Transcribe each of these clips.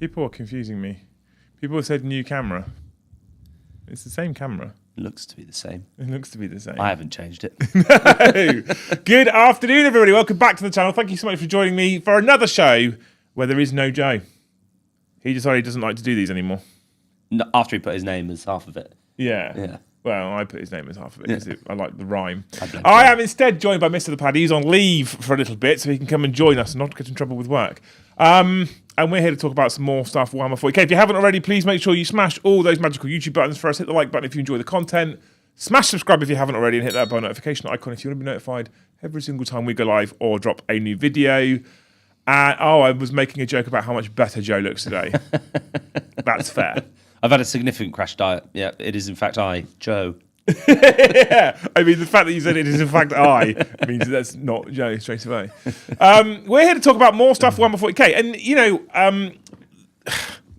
People are confusing me. People have said new camera. It's the same camera. It looks to be the same. It looks to be the same. I haven't changed it. No. Good afternoon, everybody. Welcome back to the channel. Thank you so much for joining me for another show where there is no Joe. He decided he doesn't like to do these anymore. No, after he put his name as half of it. Yeah. Well, I put his name as half of it because I like the rhyme. I am instead joined by Mr. the Paddy. He's on leave for a little bit so he can come and join us and not get in trouble with work. And we're here to talk about some more stuff, Warhammer 40k. If you haven't already, please make sure you smash all those magical YouTube buttons for us. Hit the like button if you enjoy the content. Smash subscribe if you haven't already and hit that bell notification icon if you want to be notified every single time we go live or drop a new video. I was making a joke about how much better Joe looks today. That's fair. I've had a significant crash diet. Yeah, it is in fact I, Joe. Yeah, I mean, the fact that you said it is in fact I means that's not Joe straight away. We're here to talk about more stuff Warhammer 40k. And, you know,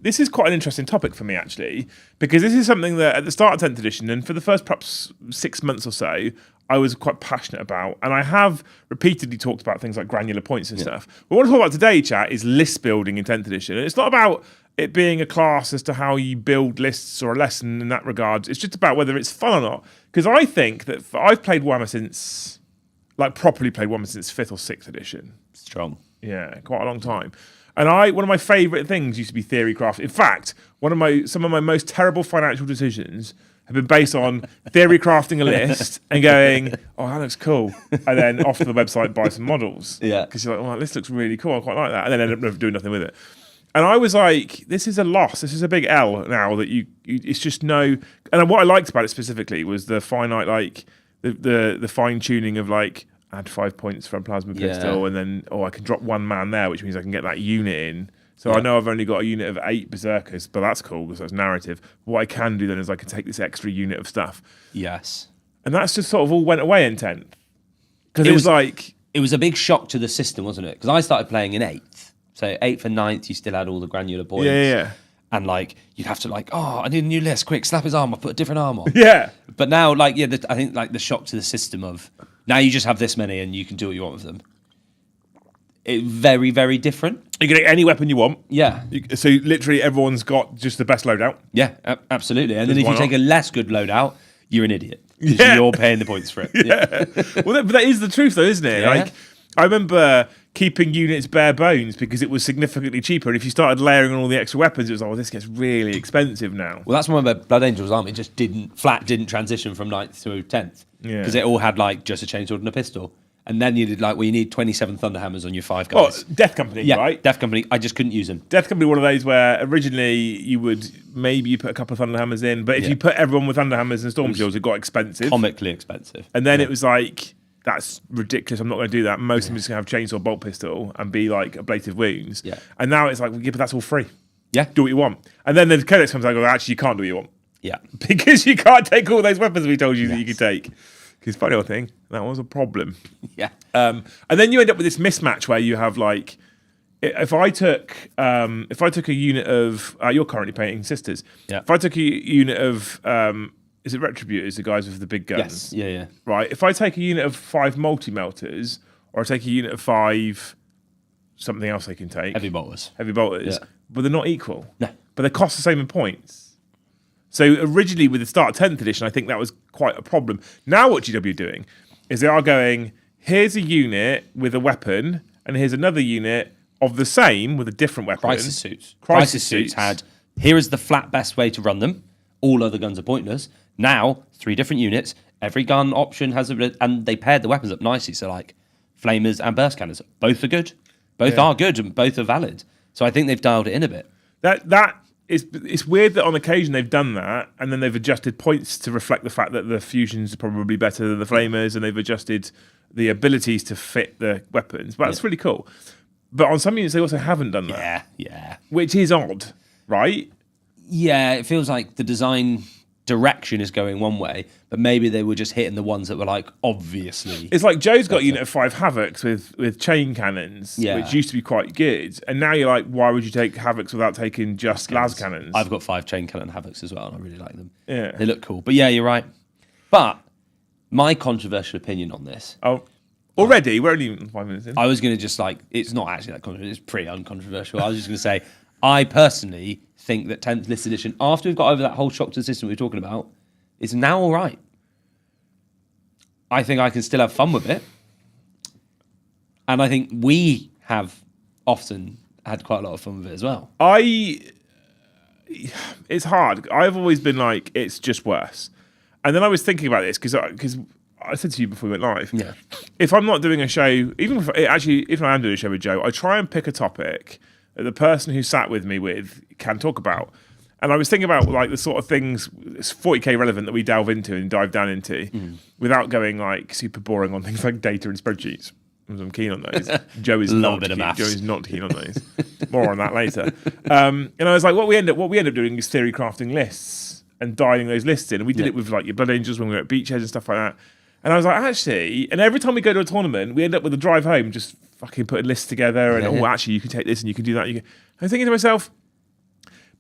this is quite an interesting topic for me, actually, because this is something that at the start of 10th edition and for the first perhaps 6 months or so, I was quite passionate about. And I have repeatedly talked about things like granular points and stuff. But what I want to talk about today, chat, is list building in 10th edition. And it's not about it being a class as to how you build lists or a lesson in that regard. It's just about whether it's fun or not. Because I think that I've played Warhammer since, like properly played Warhammer since 5th or 6th edition. Strong. Yeah, quite a long time. And one of my favourite things used to be theory craft. In fact, some of my most terrible financial decisions have been based on theory crafting a list and going, oh, that looks cool. And then off to the website, buy some models. Yeah. Because you're like, oh, this looks really cool. I quite like that. And then end up doing nothing with it. And I was like, this is a loss. This is a big L now that it's just no. And what I liked about it specifically was the finite, like the fine tuning of like add 5 points from plasma pistol, and then I can drop one man there, which means I can get that unit in. So I know I've only got a unit of 8 berserkers, but that's cool because that's narrative. What I can do then is I can take this extra unit of stuff. Yes. And that's just sort of all went away in 10th. Because it was like, it was a big shock to the system, wasn't it? Because I started playing in 8th. So 8th and 9th, you still had all the granular points. Yeah. And like, you'd have to like, oh, I need a new list. Quick, slap his arm. I'll put a different arm on. Yeah. But now, like, I think like the shock to the system of now you just have this many and you can do what you want with them. It's very, very different. You can get any weapon you want. Yeah. So literally everyone's got just the best loadout. Yeah, absolutely. And then if you take a less good loadout, you're an idiot. Yeah. You're paying the points for it. Yeah. Well, but that is the truth, though, isn't it? Yeah. Like, I remember keeping units bare bones because it was significantly cheaper. And if you started layering on all the extra weapons, it was like, this gets really expensive now. Well, that's why my Blood Angels army just didn't transition from 9th to 10th. Yeah. Because it all had like just a chainsword and a pistol. And then you did like, you need 27 Thunderhammers on your 5 guys. Oh, Death Company, right? Death Company. I just couldn't use them. Death Company, one of those where originally you put a couple of Thunderhammers in, but if you put everyone with Thunderhammers and Storm Shields, it got expensive. Comically expensive. And then it was like, that's ridiculous. I'm not going to do that. Most of them just going to have chainsaw, bolt pistol, and be like ablative wounds. Yeah. And now it's like, well, yeah, but that's all free. Yeah. Do what you want. And then the codex comes out and goes, actually, you can't do what you want. Yeah. Because you can't take all those weapons we told you that you could take. Because funny old thing, that was a problem. Yeah. And then you end up with this mismatch where you have like, if I took a unit of, you're currently painting Sisters. Yeah. If I took a unit of, is it Retributors, the guys with the big guns? Yes. Yeah. Right. If I take a unit of 5 multi-melters, or I take a unit of 5, something else they can take. Heavy bolters. Yeah. But they're not equal. No. But they cost the same in points. So originally with the start of 10th edition, I think that was quite a problem. Now what GW are doing is they are going, here's a unit with a weapon, and here's another unit of the same with a different weapon. Crisis suits had, here is the flat best way to run them. All other guns are pointless. Now, 3 different units. Every gun option has and they paired the weapons up nicely. So like flamers and burst cannons, both are good. Both are good and both are valid. So I think they've dialed it in a bit. It's weird that on occasion they've done that, and then they've adjusted points to reflect the fact that the fusions are probably better than the flamers, and they've adjusted the abilities to fit the weapons. But that's really cool. But on some units they also haven't done that. Yeah. Which is odd, right? Yeah, it feels like the design direction is going one way, but maybe they were just hitting the ones that were like obviously. It's like Joe's got a unit of 5 Havocs with chain cannons, which used to be quite good, and now you're like, why would you take Havocs without taking just las cannons? I've got 5 chain cannon Havocs as well, and I really like them. Yeah, they look cool. But yeah, you're right. But my controversial opinion on this. Oh, already we're only 5 minutes in. I was going to just like, it's not actually that controversial. It's pretty uncontroversial. I was just going to say, I personally think that 10th list edition, after we've got over that whole shock to the system we were talking about, is now all right. I think I can still have fun with it. And I think we have often had quite a lot of fun with it as well. It's hard. I've always been like, it's just worse. And then I was thinking about this because I said to you before we went live, Yeah. if I'm not doing a show, even if I am doing a show with Joe, I try and pick a topic that the person who sat with me with can talk about. And I was thinking about like the sort of things, it's 40k relevant that we delve into and dive down into without going like super boring on things like data and spreadsheets. I'm keen on those. Joe is not keen. Joe is not keen on those. More on that later. And I was like, what we end up doing is theory crafting lists and dialing those lists in. And we did it with like your Blood Angels when we were at Beachhead and stuff like that. And I was like, actually, and every time we go to a tournament, we end up with a drive home just fucking putting lists together and actually you can take this and you can do that. I'm thinking to myself,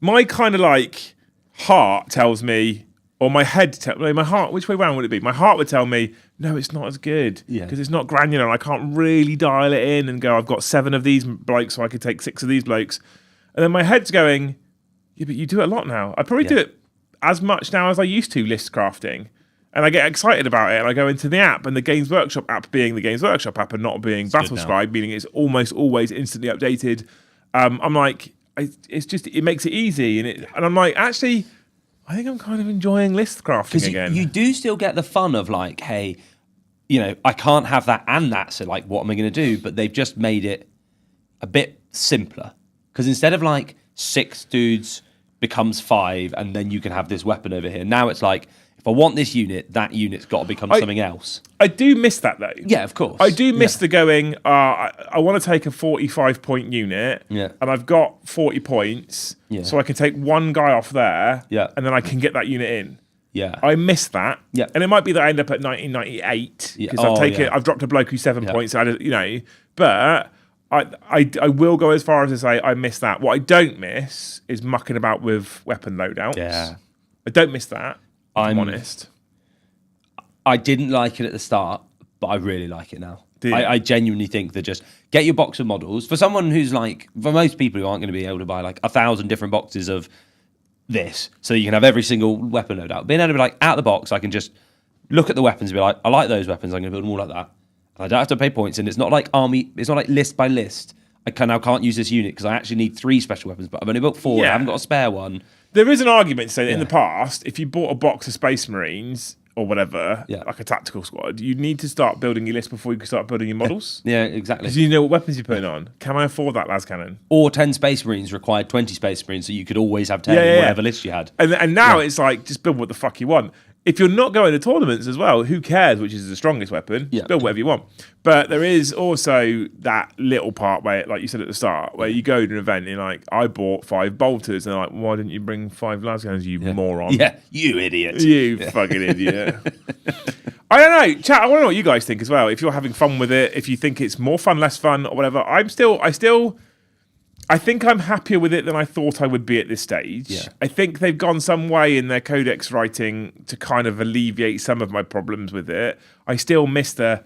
my kind of like heart tells me, or my head my heart, which way round would it be? My heart would tell me, no, it's not as good because it's not granular and I can't really dial it in and go, I've got 7 of these blokes, so I could take 6 of these blokes. And then my head's going, yeah, but you do it a lot now. I probably do it as much now as I used to list crafting. And I get excited about it and I go into the app and the Games Workshop app being the Games Workshop app and not being Battlescribe, meaning it's almost always instantly updated. I'm like, it makes it easy. And I'm like, actually, I think I'm kind of enjoying list crafting again. You do still get the fun of like, hey, I can't have that and that, so like, what am I going to do? But they've just made it a bit simpler. Because instead of like 6 dudes becomes 5 and then you can have this weapon over here, now it's like, if I want this unit, that unit's got to become something else. I do miss that though. Yeah, of course. I do miss the going, I want to take a 45-point unit and I've got 40 points, so I can take one guy off there and then I can get that unit in. Yeah. I miss that. Yeah. And it might be that I end up at 1998 because I've dropped a bloke who's 7 points, but I will go as far as to say I miss that. What I don't miss is mucking about with weapon loadouts. Yeah. I don't miss that. I'm honest. I didn't like it at the start, but I really like it now. I genuinely think that just get your box of models. For someone who's like, for most people who aren't going to be able to buy like 1,000 different boxes of this, so you can have every single weapon loadout. Being able to be like, out of the box, I can just look at the weapons and be like, I like those weapons, I'm going to build them all like that. And I don't have to pay points, and it's not like it's not like list by list. I can't use this unit because I actually need 3 special weapons, but I've only built 4, I haven't got a spare one. There is an argument to say that in the past, if you bought a box of Space Marines or whatever, like a tactical squad, you need to start building your list before you can start building your models. Yeah, exactly. Because you know what weapons you're putting on. Can I afford that las cannon? Or 10 Space Marines required 20 Space Marines, so you could always have 10 in whatever list you had. And now it's like, just build what the fuck you want. If you're not going to tournaments as well, who cares which is the strongest weapon? Yeah. Build whatever you want. But there is also that little part where, like you said at the start, where you go to an event and you're like, I bought 5 bolters, and they're like, why didn't you bring 5 lasguns, you moron? Yeah, you idiot. You fucking idiot. I don't know, chat, I want to know what you guys think as well. If you're having fun with it, if you think it's more fun, less fun, or whatever. I think I'm happier with it than I thought I would be at this stage. Yeah. I think they've gone some way in their codex writing to kind of alleviate some of my problems with it. I still miss the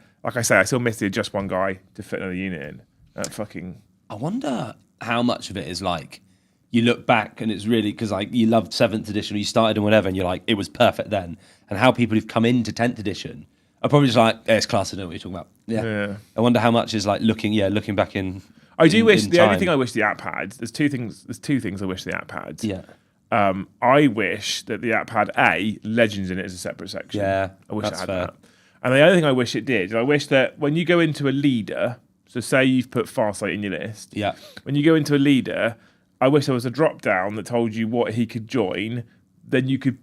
just one guy to fit another unit in. I wonder how much of it is like, you look back and it's really, because like you loved 7th edition or you started and whatever and you're like, it was perfect then. And how people who've come into 10th edition are probably just like, it's class, I know what you're talking about. Yeah. I wonder how much is like looking back in. I do wish the only thing I wish the app had. There's two things I wish the app had. Yeah. I wish that the app had legends in it as a separate section. Yeah. I wish it had that. And the other thing I wish it did, I wish that when you go into a leader, so say you've put Farsight in your list. Yeah. When you go into a leader, I wish there was a drop down that told you what he could join. Then you could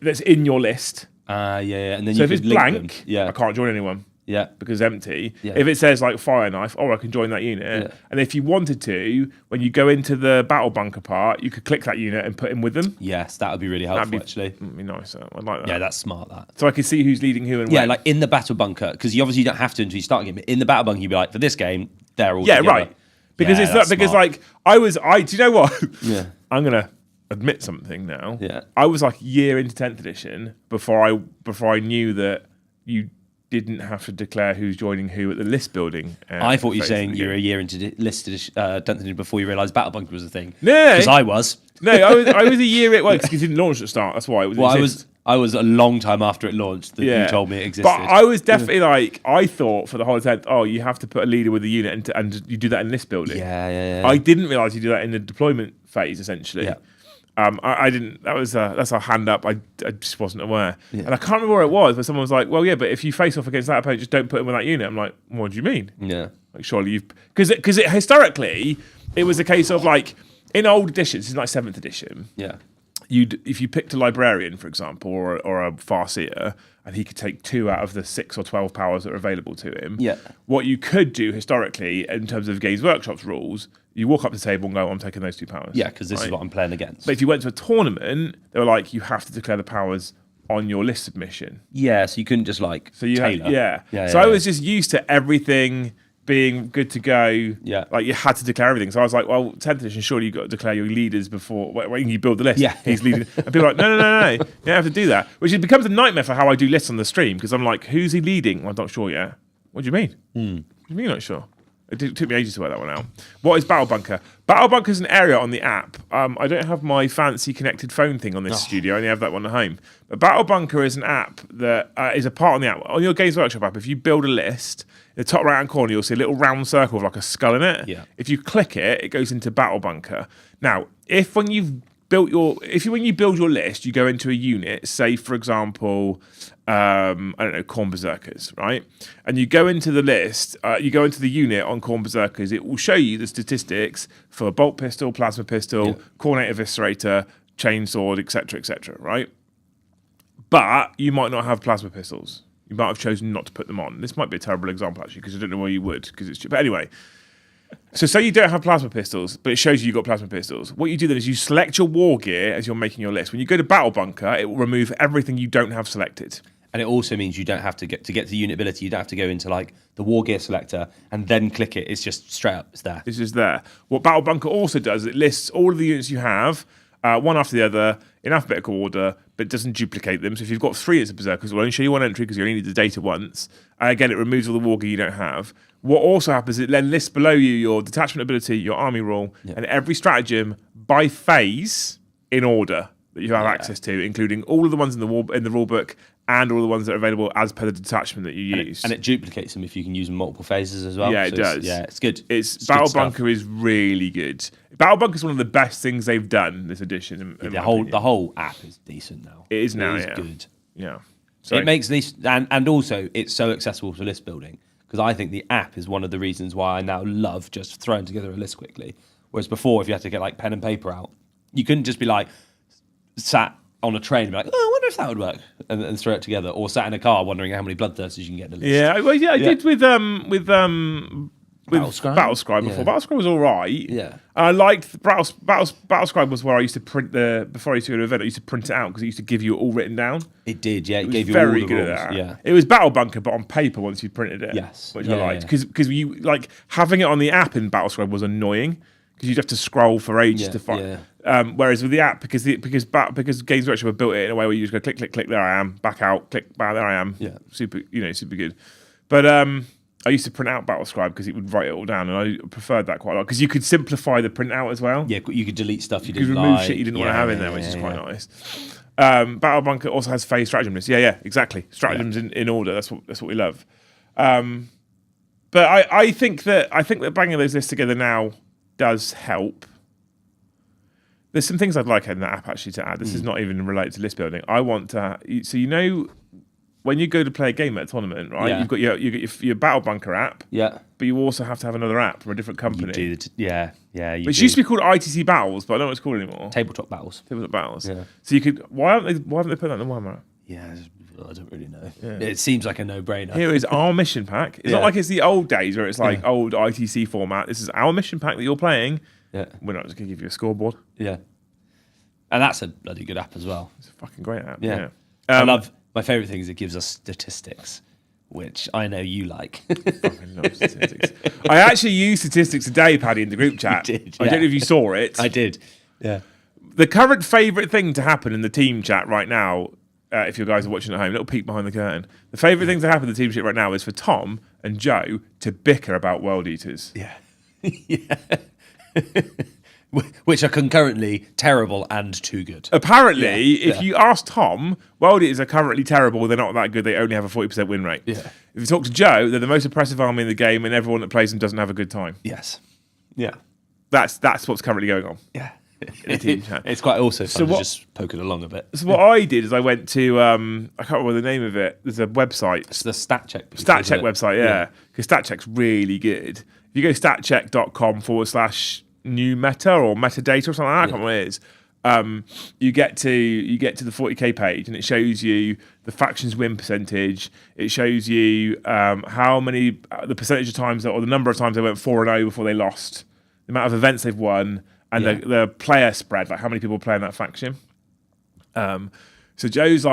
that's in your list. And then so you if it's link blank, them. I can't join anyone. Yeah. Because it's empty. Yeah. If it says like fire knife, I can join that unit. Yeah. And if you wanted to, when you go into the battle bunker part, you could click that unit and put him with them. Yes, that would be really helpful, actually. That'd be nice. I'd like that. Yeah, that's smart, that. So I can see who's leading who and when. Yeah, like in the battle bunker, because you obviously don't have to until you start a game, but in the battle bunker, you'd be like, for this game, they're all together. Right. Because it's not, because smart. like, do you know what? Yeah. I'm going to admit something now. Yeah. I was like a year into 10th edition before I knew that you didn't have to declare who's joining who at the list building. I thought you were saying you were a year into list Dungeon before you realised Battle Bunker was a thing. No, because I was. No, I was a year. Because it didn't launch at the start. That's why. I was a long time after it launched that you told me it existed. But I was definitely like, I thought for the whole time, you have to put a leader with a unit and you do that in list building. Yeah. I didn't realise you do that in the deployment phase, essentially. Yeah. I didn't. That's our hand up. I just wasn't aware, and I can't remember where it was. But someone was like, "Well, yeah, but if you face off against that opponent, just don't put him with that unit." I'm like, "What do you mean?" Yeah, like surely you've because historically it was a case of like in old editions, it's like 7th edition. Yeah, if you picked a librarian, for example, or a farseer, and he could take 2 out of the 6 or 12 powers that are available to him. Yeah. What you could do historically, in terms of Games Workshop's rules, you walk up to the table and go, "I'm taking those 2 powers." Yeah, because this is what I'm playing against. But if you went to a tournament, they were like, you have to declare the powers on your list submission. Yeah, so you couldn't just like tailor. So I was just used to everything being good to go. Yeah. Like you had to declare everything. So I was like, well, 10th edition, surely you've got to declare your leaders before when you build the list. Yeah. He's leading. And people are like, no. You don't have to do that. Which becomes a nightmare for how I do lists on the stream because I'm like, who's he leading? Well, I'm not sure yet. What do you mean? What do you mean you're not sure? It took me ages to work that one out. What is Battle Bunker? Battle Bunker is an area on the app. I don't have my fancy connected phone thing on this studio. I only have that one at home. But Battle Bunker is an app that is a part on the app. On your Games Workshop app, if you build a list, in the top right-hand corner, you'll see a little round circle with like a skull in it. Yeah. If you click it, it goes into Battle Bunker. Now, when you build your list, you go into a unit, say, for example, I don't know, Khorne Berserkers, right? And you go into the list, you go into the unit on Khorne Berserkers, it will show you the statistics for bolt pistol, plasma pistol, Khornate Eviscerator, chainsword, etc., right? But you might not have plasma pistols. You might have chosen not to put them on. This might be a terrible example, actually, because I don't know where you would. But anyway, so say you don't have plasma pistols, but it shows you've got plasma pistols. What you do then is you select your war gear as you're making your list. When you go to Battle Bunker, it will remove everything you don't have selected. And it also means you don't have to get to unit ability. You don't have to go into like the war gear selector and then click it. It's just straight up. It's there. It's just there. What Battle Bunker also does, it lists all of the units you have, one after the other, in alphabetical order, but doesn't duplicate them. So if you've got 3 units of Berserkers, it will only show you 1 entry because you only need the data once. Again, it removes all the war gear you don't have. What also happens is it then lists below you your detachment ability, your army rule, and every stratagem by phase in order that you have access to, including all of the ones in the rule book and all the ones that are available as per the detachment that you use. And it duplicates them if you can use them multiple phases as well. Yeah, it does. It's good. Battle good Bunker is really good. Battle Bunker is one of the best things they've done this edition. The whole app is decent now. It is now. It is good. Yeah. It makes these and also it's so accessible to list building because I think the app is one of the reasons why I now love just throwing together a list quickly. Whereas before, if you had to get like pen and paper out, you couldn't just be like sat on a train and be like, oh, I wonder if that would work, and throw it together, or sat in a car wondering how many bloodthirsters you can get in a list. I did with Battlescribe before. Yeah. Battlescribe was all right. Yeah. I liked Battlescribe was where I used to print before I used to go to an event, I used to print it out because it used to give you it all written down. It did, yeah. It gave you very all the good rules. at that. Yeah. It was Battle Bunker, but on paper once you printed it. Yes. Which I liked because you like having it on the app in Battlescribe was annoying because you'd have to scroll for ages to find. Yeah. Whereas with the app, because Games Workshop have built it in a way where you just go click, click, click, there I am, back out, click, back, there I am. Yeah. Super good. But I used to print out Battlescribe because it would write it all down, and I preferred that quite a lot because you could simplify the printout as well. Yeah, you could delete stuff you could didn't remove like. shit you didn't want to have in there, which is quite nice. Battle Bunker also has phase stratagem lists. Yeah, exactly. Stratagems in order. That's what we love. But I think that banging those lists together now does help. There's some things I'd like in that app actually to add. This is not even related to list building. I want to when you go to play a game at a tournament, right? Yeah. You've got your Battle Bunker app. Yeah. But you also have to have another app from a different company. You do. Which used to be called ITC Battles, but I don't know what it's called anymore. Tabletop Battles. Tabletop Battles. Yeah. So you could. Why haven't they put that in the Warhammer app? Yeah, I don't really know. Yeah. It seems like a no-brainer. Here is our mission pack. It's not like it's the old days where it's like old ITC format. This is our mission pack that you're playing. Yeah. We're not just going to give you a scoreboard. Yeah. And that's a bloody good app as well. It's a fucking great app. Yeah. I love. My favourite thing is it gives us statistics, which I know you like. Fucking love statistics. I actually used statistics today, Paddy, in the group chat. You did, I don't know if you saw it. I did. Yeah. The current favourite thing to happen in the team chat right now if you guys are watching at home, little peek behind the curtain. The favourite thing to happen to Team Ship right now is for Tom and Joe to bicker about World Eaters. Yeah. Yeah. Which are concurrently terrible and too good. Apparently, if you ask Tom, World Eaters are currently terrible. They're not that good. They only have a 40% win rate. Yeah. If you talk to Joe, they're the most oppressive army in the game, and everyone that plays them doesn't have a good time. Yes. Yeah. That's what's currently going on. Yeah. In the team chat. It's quite also fun to just poke it along a bit. So what I did is I went to I can't remember the name of it. There's a website. It's the StatCheck. StatCheck website, yeah. Because StatCheck's really good. If you go statcheck.com/new meta or metadata or something like that, I can't remember what it is. You get to the 40k page and it shows you the factions win percentage. It shows you how many the percentage of times or the number of times they went 4-0 before they lost, the amount of events they've won, and the player spread, like how many people play in that faction. So Tom's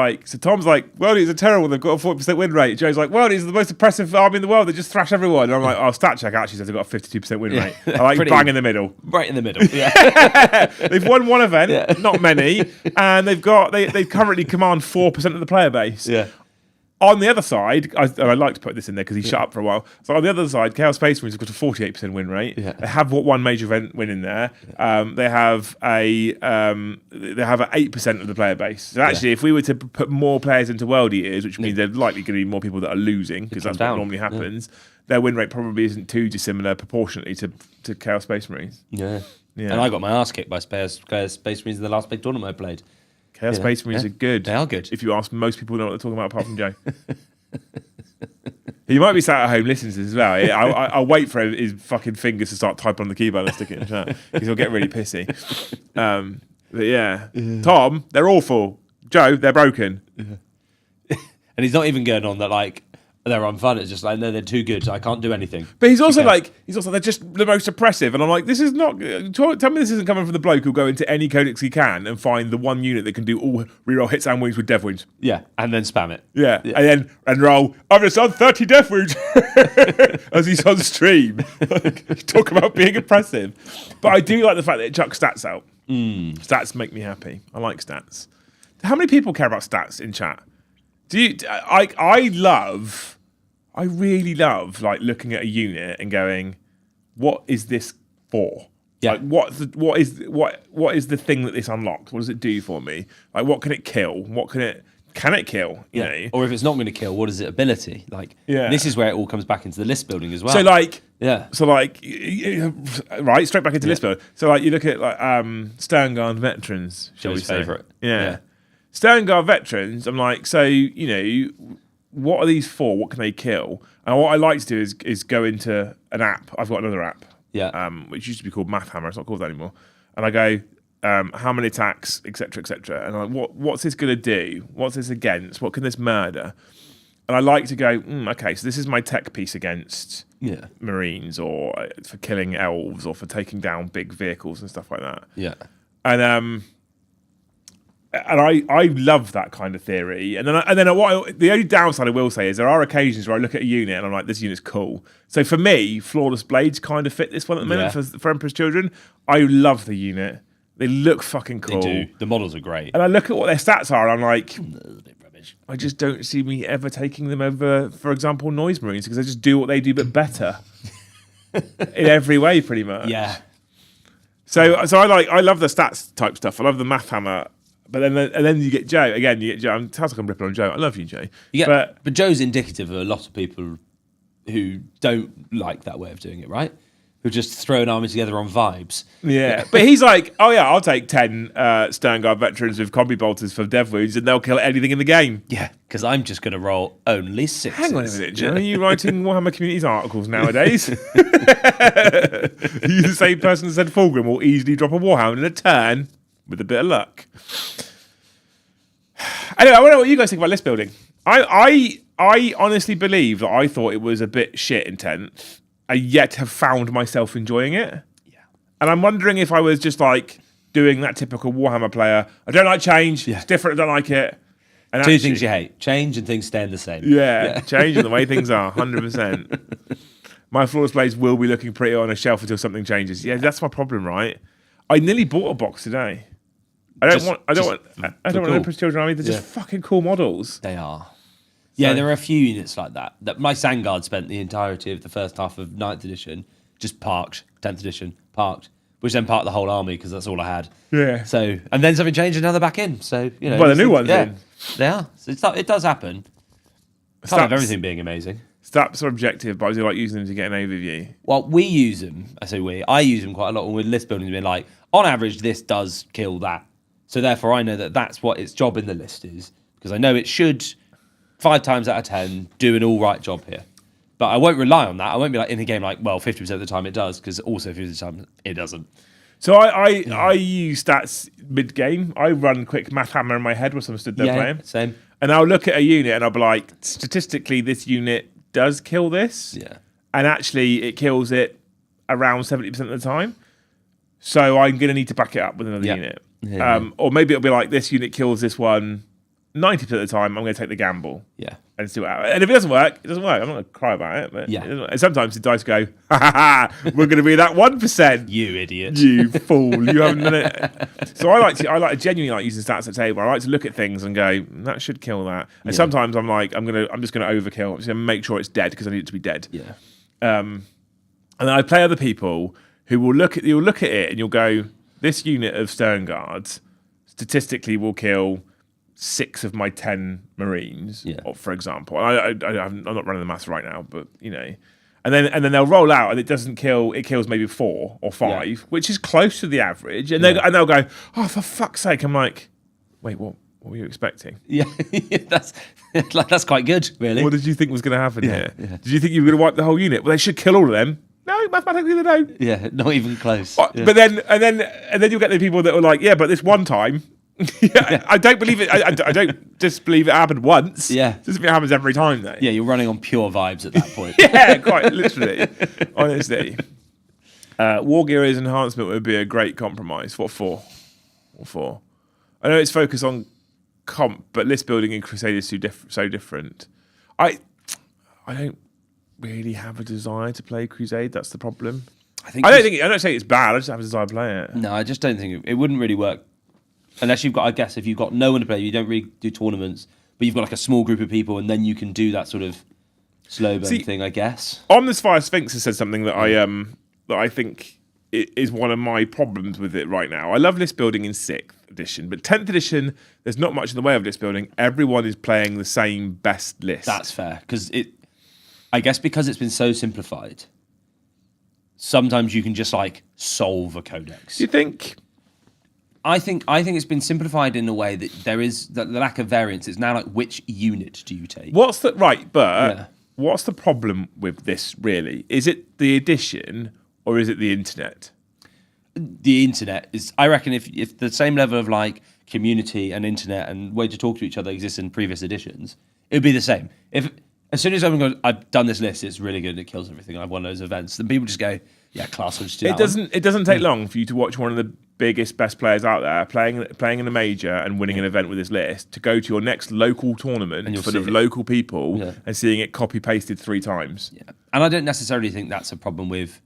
like, well, these are terrible. They've got a 40% win rate. Joe's like, well, these are the most oppressive army in the world. They just thrash everyone. And I'm like, oh, StatCheck actually says they've got a 52% win rate. I like bang in the middle. Right in the middle. Yeah. They've won one event, not many, and they currently command 4% of the player base. Yeah. On the other side, I like to put this in there because he shut up for a while. So on the other side, Chaos Space Marines have got a 48% win rate. Yeah. They have one major event win in there. They have a 8% of the player base. So actually, if we were to put more players into World Eaters, which means there's likely going to be more people that are losing because that's what normally happens, their win rate probably isn't too dissimilar proportionately to Chaos Space Marines. Yeah. And I got my ass kicked by Chaos Space Marines in the last big tournament I played. Chaos Space Marines are good. They are good. If you ask most people, know what they're talking about apart from Joe. He might be sat at home listening to this as well. I'll wait for his fucking fingers to start typing on the keyboard and stick it in the chat because he'll get really pissy. But yeah, Tom, they're awful. Joe, they're broken. And he's not even going on that like they're unfun. It's just like no, they're too good. So I can't do anything. But he's also they're just the most oppressive. And I'm like, this is not. Tell me this isn't coming from the bloke who'll go into any codex he can and find the one unit that can do all reroll hits and wounds with death wounds. Yeah, and then spam it. Yeah. And roll. I've just done 30 death wounds as he's on stream. Talk about being oppressive. But I do like the fact that it chucks stats out. Stats make me happy. I like stats. How many people care about stats in chat? I really love like looking at a unit and going, what is this for? Yeah. Like what is the thing that this unlocks? What does it do for me? Like what can it kill? Can it kill? You know? Or if it's not going to kill, what is its ability? Like this is where it all comes back into the list building as well. So right, straight back into list building. So like you look at like Sternguard veterans, shall we say? Favourite. Yeah. Sternguard veterans, I'm like, so, you know, what are these for? What can they kill? And what I like to do is go into an app. I've got another app, which used to be called Math Hammer. It's not called that anymore. And I go, how many attacks, etc., etc. And I'm like, what's this going to do? What's this against? What can this murder? And I like to go, okay, so this is my tech piece against Marines or for killing elves or for taking down big vehicles and stuff like that. Yeah. And I love that kind of theory. And then the only downside I will say is there are occasions where I look at a unit and I'm like, this unit's cool. So for me, Flawless Blades kind of fit this one at the minute for Emperor's Children. I love the unit. They look fucking cool. They do. The models are great. And I look at what their stats are and I'm like, I just don't see me ever taking them over, for example, Noise Marines, because they just do what they do but better in every way, pretty much. Yeah. So I love the stats type stuff. I love the Math Hammer. But then you get Joe. Again, you get Joe. It sounds like I'm ripping on Joe. I love you, Joe. But Joe's indicative of a lot of people who don't like that way of doing it, right? Who just throw an army together on vibes. Yeah. But he's like, oh yeah, I'll take 10 Sternguard veterans with combi bolters for dev wounds and they'll kill anything in the game. Yeah, because I'm just going to roll only 6. Hang on a minute, Joe. Are you writing Warhammer Communities articles nowadays? Are you the same person that said Fulgrim will easily drop a Warhound in a turn? With a bit of luck. Anyway, I want to know what you guys think about list building. I honestly believe that I thought it was a bit shit in 10th. I yet have found myself enjoying it. Yeah. And I'm wondering if I was just like doing that typical Warhammer player. I don't like change. It's different. I don't like it. And Two things you hate. Change and things staying the same. Yeah. Change and the way things are. 100%. My Flawless Blades will be looking pretty on a shelf until something changes. Yeah, that's my problem, right? I nearly bought a box today. I don't want an Emperor's Children army. They're just fucking cool models. They are. Yeah, there are a few units like that. That my Sangard spent the entirety of the first half of 9th edition just parked, 10th edition parked, which then parked the whole army because that's all I had. Yeah. So and then something changed and now they're back in. So well, the new one's in. They are. So it does happen. Can't have everything being amazing. Stats are objective, but I do like using them to get an overview. Well, we use them. I use them quite a lot when we're list building. Being like, on average, this does kill that. So therefore, I know that that's what its job in the list is because I know it should 5 times out of 10 do an all right job here. But I won't rely on that. I won't be like in the game like, well, 50% of the time it does because also 50% of the time it doesn't. So I use stats mid game. I run quick math hammer in my head while I'm stood there playing. Same. And I'll look at a unit and I'll be like, statistically, this unit does kill this. Yeah. And actually, it kills it around 70% of the time. So I'm going to need to back it up with another unit. Yeah. Or maybe it'll be like, this unit kills this one 90% of the time. I'm going to take the gamble. Yeah. And see what happens. And if it doesn't work, it doesn't work. I'm not going to cry about it. But and sometimes the dice go, ha ha ha, we're going to be that 1%. You idiot. You fool. You haven't done it. So I genuinely like using stats at table. I like to look at things and go, that should kill that. And sometimes I'm like, I'm just going to overkill. I'm just going to make sure it's dead because I need it to be dead. Yeah. And then I play other people who will look at it and you'll go, this unit of Stern Guards statistically will kill 6 of my 10 Marines, for example. I'm not running the maths right now, but and then they'll roll out and it doesn't kill. It kills maybe 4 or 5, which is close to the average. And they'll go, oh, for fuck's sake! I'm like, wait, what were you expecting? Yeah, that's quite good, really. What did you think was going to happen here? Yeah. Did you think you were going to wipe the whole unit? Well, they should kill all of them. No, mathematically they don't. Yeah, not even close. But then you'll get the people that are like, yeah, but this one time. I don't believe it. I don't just believe it happened once. Yeah, just if it happens every time, though. Yeah, you're running on pure vibes at that point. Yeah, quite literally. Honestly, Wargear's enhancement would be a great compromise. What for? I know it's focused on comp, but list building in Crusade is so different. I don't really have a desire to play Crusade. That's the problem. I don't say it's bad. I just have a desire to play it. No, I just don't think it wouldn't really work. Unless you've got, I guess, if you've got no one to play, you don't really do tournaments, but you've got like a small group of people, and then you can do that sort of slow burn thing, I guess. Omnis Fire Sphinx has said something that I think is one of my problems with it right now. I love list building in 6th edition, but 10th edition, there's not much in the way of list building. Everyone is playing the same best list. That's fair, because I guess because it's been so simplified, sometimes you can just like solve a codex. Do you think? I think it's been simplified in a way that there is the lack of variance. It's now like, which unit do you take? What's the problem with this really? Is it the edition or is it the internet? The internet is, I reckon, if the same level of like community and internet and way to talk to each other exists in previous editions, it would be the same. If as soon as someone goes, I've done this list, it's really good and it kills everything, I've won those events, then people just go, yeah, class will just do that. It doesn't take long for you to watch one of the biggest, best players out there playing in a major and winning an event with this list to go to your next local tournament full of local people and seeing it copy pasted 3 times. Yeah. And I don't necessarily think that's a problem with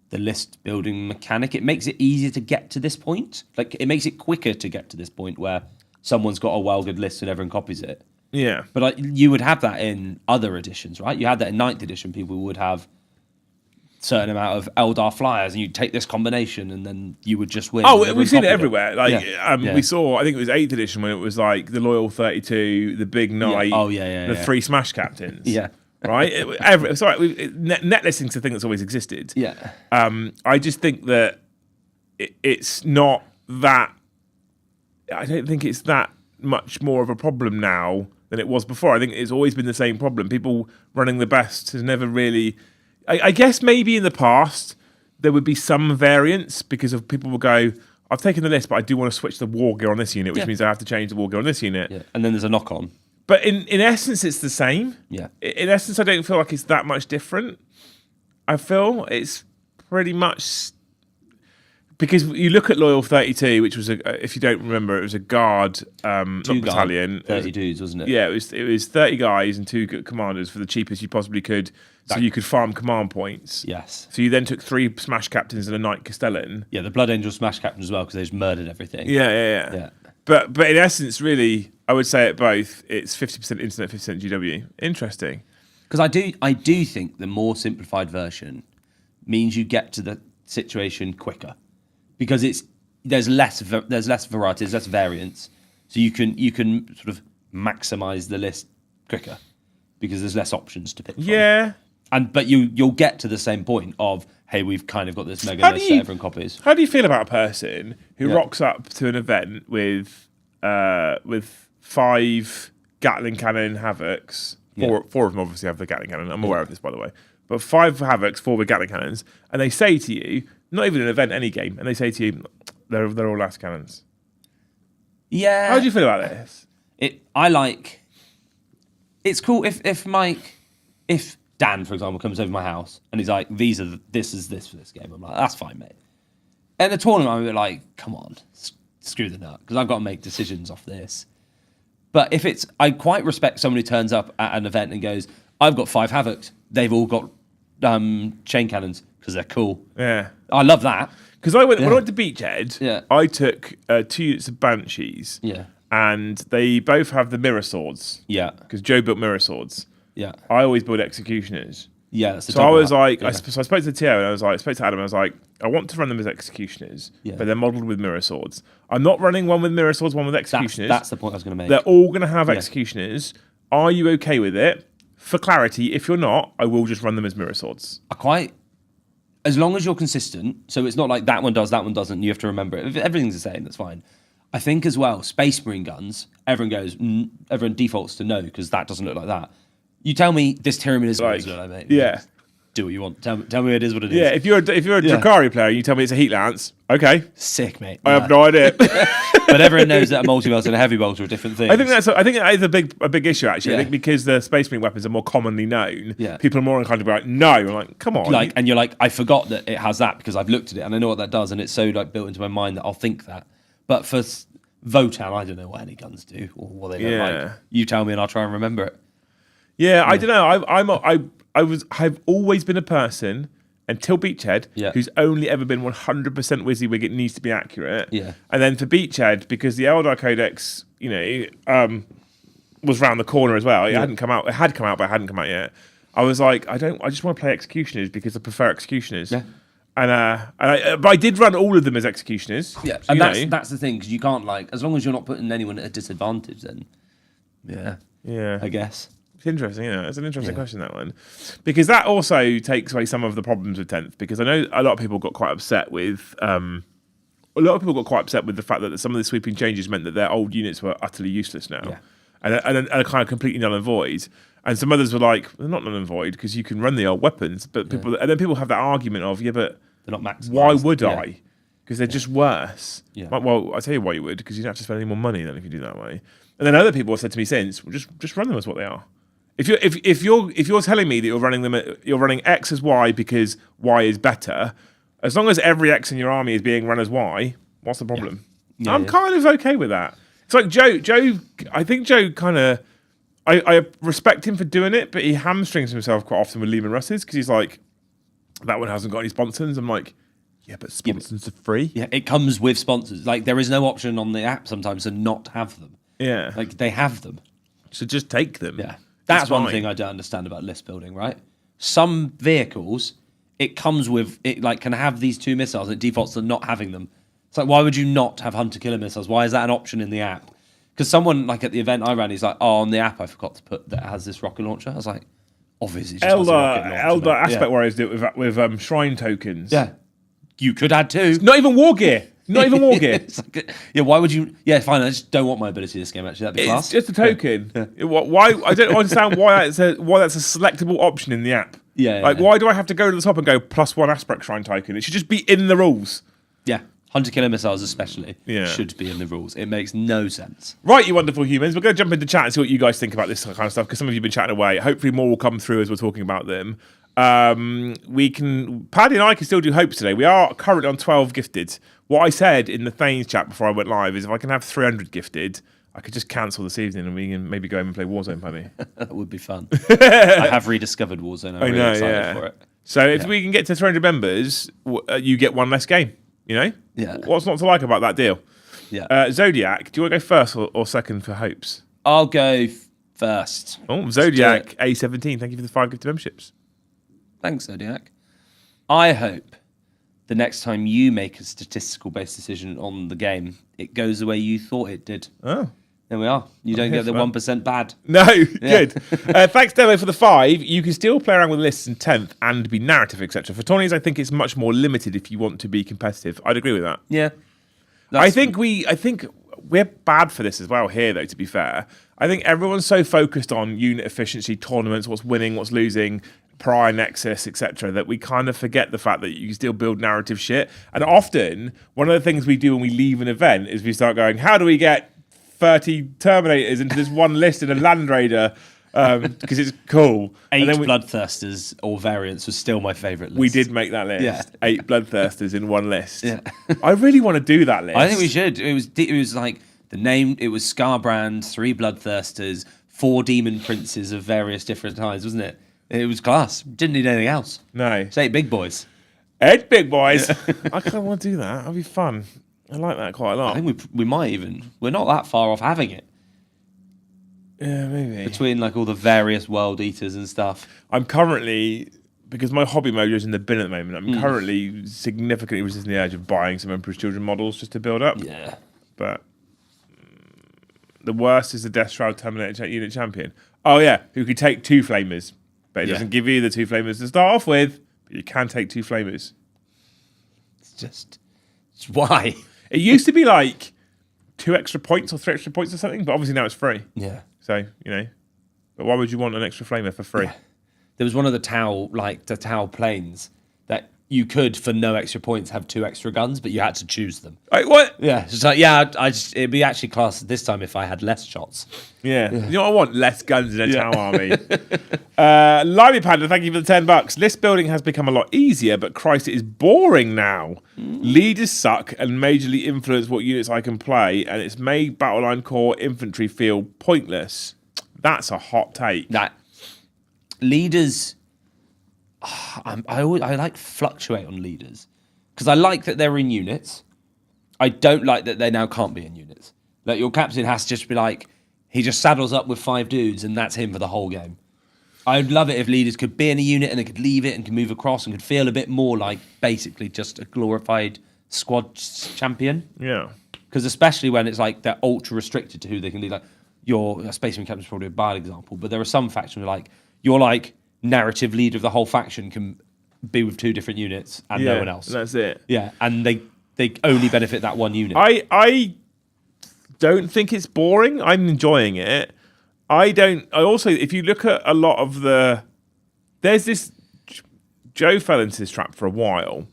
the list building mechanic. It makes it easier to get to this point. Like, it makes it quicker to get to this point where someone's got a well good list and everyone copies it. Yeah. But like, you would have that in other editions, right? You had that in 9th edition. People would have certain amount of Eldar flyers, and you'd take this combination, and then you would just win. Oh, we've seen it everywhere. Like we saw, I think it was 8th edition when it was like the Loyal 32, the Big Knight, the 3 Smash Captains. Yeah. Right? Net listing's a thing that's always existed. Yeah. I just think that it's not that. I don't think it's that much more of a problem now than it was before. I think it's always been the same problem. People running the best has never really. I guess maybe in the past there would be some variance because of people will go, I've taken the list, but I do want to switch the Wargear on this unit, which means I have to change the Wargear on this unit. Yeah. And then there's a knock-on. But in essence, it's the same. Yeah. In essence, I don't feel like it's that much different. I feel it's pretty much... Because you look at Loyal 32, which was, if you don't remember, it was a guard battalion. 30 dudes, wasn't it? Yeah, it was 30 guys and 2 commanders for the cheapest you possibly could so you could farm command points. Yes. So you then took 3 Smash Captains and a Knight Castellan. Yeah, the Blood Angel Smash Captain as well, because they just murdered everything. Yeah. But in essence, really, I would say at both, it's 50% internet, 50% GW. Interesting. Because I do think the more simplified version means you get to the situation quicker, because there's less variety, there's less variance, so you can sort of maximize the list quicker because there's less options to pick from. Yeah. But you'll get to the same point of, hey, we've kind of got this mega list that everyone copies. How do you feel about a person who rocks up to an event with 5 Gatling cannon Havocs? Four of them obviously have the Gatling cannon. I'm aware of this, by the way. But 5 Havocs, 4 with Gatling cannons, and they say to you, not even an event, any game, and they say to you, they're all last cannons. Yeah. How do you feel about this? It's cool if Dan, for example, comes over my house and he's like, this is this for this game. I'm like, that's fine, mate. And the tournament, I'm a bit like, come on, screw the nut, because I've got to make decisions off this. But I quite respect someone who turns up at an event and goes, I've got 5 Havocs. They've all got chain cannons because they're cool. Yeah. I love that. Because when I went to Beachhead, I took 2 units of Banshees. Yeah. And they both have the mirror swords. Yeah. Because Joe built mirror swords. Yeah. I always build executioners. Yeah. That's So I was like, I spoke to Theo and I spoke to Adam, and I was like, I want to run them as executioners, but they're modelled with mirror swords. I'm not running one with mirror swords, one with executioners. That's the point I was going to make. They're all going to have executioners. Are you okay with it? For clarity, if you're not, I will just run them as mirror swords. As long as you're consistent, so it's not like that one does, that one doesn't, you have to remember it. If everything's the same, that's fine. I think as well, Space Marine guns, everyone defaults to no, because that doesn't look like that. You tell me this Tyranid is what it looks like, mate. Yeah. Do what you want. Tell me it is what it is. Yeah, if you're a Drakari player, you tell me it's a Heat Lance. Okay. Sick, mate. I have no idea. But everyone knows that a multi-bolt and a heavy bolt are different things. I think that is a big issue, actually. I think because the Space Marine weapons are more commonly known, people are more inclined to be like, no. I'm like, come on. And you're like, I forgot that it has that because I've looked at it and I know what that does, and it's so like built into my mind that I'll think that. But for Votan, I don't know what any guns do or what they look like. You tell me and I'll try and remember it. Yeah, I don't know. I've always been a person until Beachhead who's only ever been 100% WYSIWYG. It needs to be accurate. Yeah. And then for Beachhead, because the Eldar Codex, was round the corner as well. It hadn't come out. It had come out, but it hadn't come out yet. I was like, I just want to play executioners because I prefer executioners. Yeah. But I did run all of them as executioners. Yeah, so, and that's the thing, because you can't as long as you're not putting anyone at a disadvantage, then I guess. It's interesting, it's an interesting question, that one, because that also takes away some of the problems with 10th. Because I know a lot of people got quite upset with the fact that some of the sweeping changes meant that their old units were utterly useless now, and are kind of completely null and void. And some others were like, they're not null and void because you can run the old weapons, but then people have that argument of but they're not maximized. Why would I? Because they're just worse. Yeah. Well, I'll tell you why you would, because you don't have to spend any more money then if you do that way. And then other people have said to me since, well, just run them as what they are. If you're telling me that you're running X as Y because Y is better, as long as every X in your army is being run as Y, what's the problem? I'm kind of okay with that. It's like Joe. I think Joe kind of. I respect him for doing it, but he hamstrings himself quite often with Lehman Russes because he's like, that one hasn't got any sponsors. I'm like, yeah, but sponsors are free. Yeah, it comes with sponsors. Like, there is no option on the app sometimes to not have them. Yeah. Like, they have them. So just take them. Yeah. That's one thing I don't understand about list building, right? Some vehicles, it comes with, it like can have these 2 missiles and it defaults to not having them. It's like, why would you not have hunter-killer missiles? Why is that an option in the app? Because someone, like at the event I ran, he's like, oh, on the app I forgot to put that it has this rocket launcher. I was like, obviously it just has a rocket launcher. Eldar Aspect Warriors do it with shrine tokens. Yeah. You could add 2. It's not even Wargear. Not even Wargear. Like, yeah, why would you? Yeah, fine. I just don't want my ability in this game. Actually, that'd be class. It's just a token. Yeah. Why? I don't understand why that's a selectable option in the app. Yeah. Why do I have to go to the top and go +1 Aspect Shrine token? It should just be in the rules. Yeah. Hunter-killer missiles especially should be in the rules. It makes no sense. Right, you wonderful humans. We're going to jump into chat and see what you guys think about this kind of stuff, because some of you have been chatting away. Hopefully more will come through as we're talking about them. Paddy and I can still do hopes today. We are currently on 12 gifted. What I said in the Thanes chat before I went live is if I can have 300 gifted, I could just cancel this evening and we can maybe go home and play Warzone, Paddy. That would be fun. I have rediscovered Warzone. I'm really excited for it. So if we can get to 300 members, you get one less game, you know? Yeah. What's not to like about that deal? Yeah. Zodiac, do you want to go first or second for hopes? I'll go first. Oh, Zodiac A17, thank you for the 5 gifted memberships. Thanks, Zodiac. I hope the next time you make a statistical-based decision on the game, it goes the way you thought it did. Oh. There we are. You don't get the 1% bad. No, good. Thanks, Demo, for the 5. You can still play around with lists in 10th and be narrative, etc. For tourneys, I think it's much more limited if you want to be competitive. I'd agree with that. Yeah. I think we're bad for this as well here, though, to be fair. I think everyone's so focused on unit efficiency, tournaments, what's winning, what's losing, Prior Nexus, etc., that we kind of forget the fact that you can still build narrative shit. And often, one of the things we do when we leave an event is we start going, how do we get 30 Terminators into this one list in a Land Raider? Because it's cool. 8 Bloodthirsters or variants was still my favourite list. We did make that list. Yeah. 8 Bloodthirsters in one list. Yeah. I really want to do that list. I think we should. It was like the name. It was Scarbrand, 3 Bloodthirsters, 4 Demon Princes of various different kinds, wasn't it? It was class. Didn't need anything else. No. It's 8 big boys. 8 big boys. I kind of want to do that. That'd be fun. I like that quite a lot. I think we might even. We're not that far off having it. Yeah, maybe. Between like all the various World Eaters and stuff. I'm currently, because my hobby mojo is in the bin at the moment, I'm currently significantly resisting the urge of buying some Emperor's Children models just to build up. Yeah. But the worst is the Death Shroud Terminator unit champion. Oh yeah, who could take 2 flamers. But it doesn't give you the 2 flamers to start off with, but you can take 2 flamers. It's why? It used to be like 2 extra points or 3 extra points or something, but obviously now it's free. Yeah. So, but why would you want an extra flamer for free? Yeah. There was one of the Tau planes that you could, for no extra points, have 2 extra guns, but you had to choose them. Like, what? Yeah. It's like, it'd be actually classed this time if I had less shots. Yeah. You know what I want? Less guns in a Tau army. Lively Panda, thank you for the $10. List building has become a lot easier, but Christ, it is boring now. Leaders suck and majorly influence what units I can play, and it's made battleline core infantry feel pointless. That's a hot take. That leaders, I like fluctuate on leaders because I like that they're in units. I don't like that they now can't be in units. Like your captain has to just be like, he just saddles up with 5 dudes and that's him for the whole game. I'd love it if leaders could be in a unit and they could leave it and could move across and could feel a bit more like basically just a glorified squad champion. Yeah. Because especially when it's like they're ultra restricted to who they can lead. Like your Spaceman captain is probably a bad example, but there are some factions where like you're like narrative leader of the whole faction can be with 2 different units and no one else. That's it. Yeah, and they only benefit that one unit. I don't think it's boring. I'm enjoying it. I also, if you look at a lot of there's this, Joe fell into this trap for a while,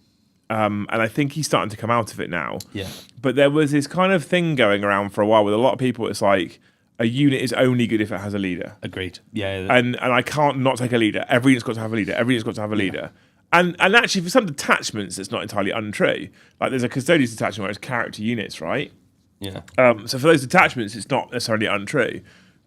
and I think he's starting to come out of it now. Yeah. But there was this kind of thing going around for a while with a lot of people. It's like, a unit is only good if it has a leader. Agreed. Yeah. And I can't not take a leader. Every unit's got to have a leader. Every unit's got to have a leader. And actually, for some detachments, it's not entirely untrue. Like, there's a Custodians detachment where it's character units, right? Yeah. So for those detachments, it's not necessarily untrue.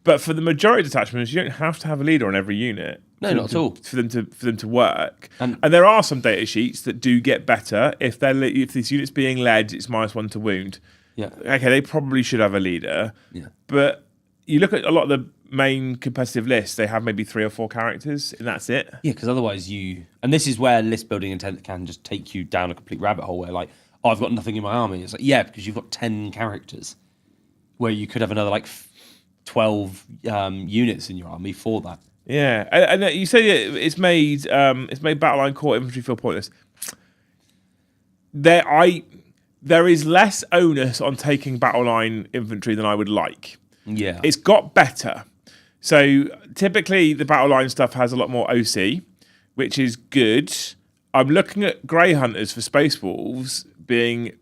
But for the majority of detachments, you don't have to have a leader on every unit. No, not at all. For them to work. And there are some data sheets that do get better. If this unit's being led, it's -1 to wound. Yeah. Okay, they probably should have a leader. Yeah. But you look at a lot of the main competitive lists, they have maybe 3 or 4 characters, and that's it. Yeah, because otherwise and this is where list building intent can just take you down a complete rabbit hole where like, oh, I've got nothing in my army. It's like, yeah, because you've got 10 characters where you could have another like 12 units in your army for that. Yeah, and you say it's made battleline core infantry feel pointless. There is less onus on taking battleline infantry than I would like. Yeah, it's got better. So typically the battleline stuff has a lot more OC, which is good. I'm looking at Grey Hunters for Space Wolves being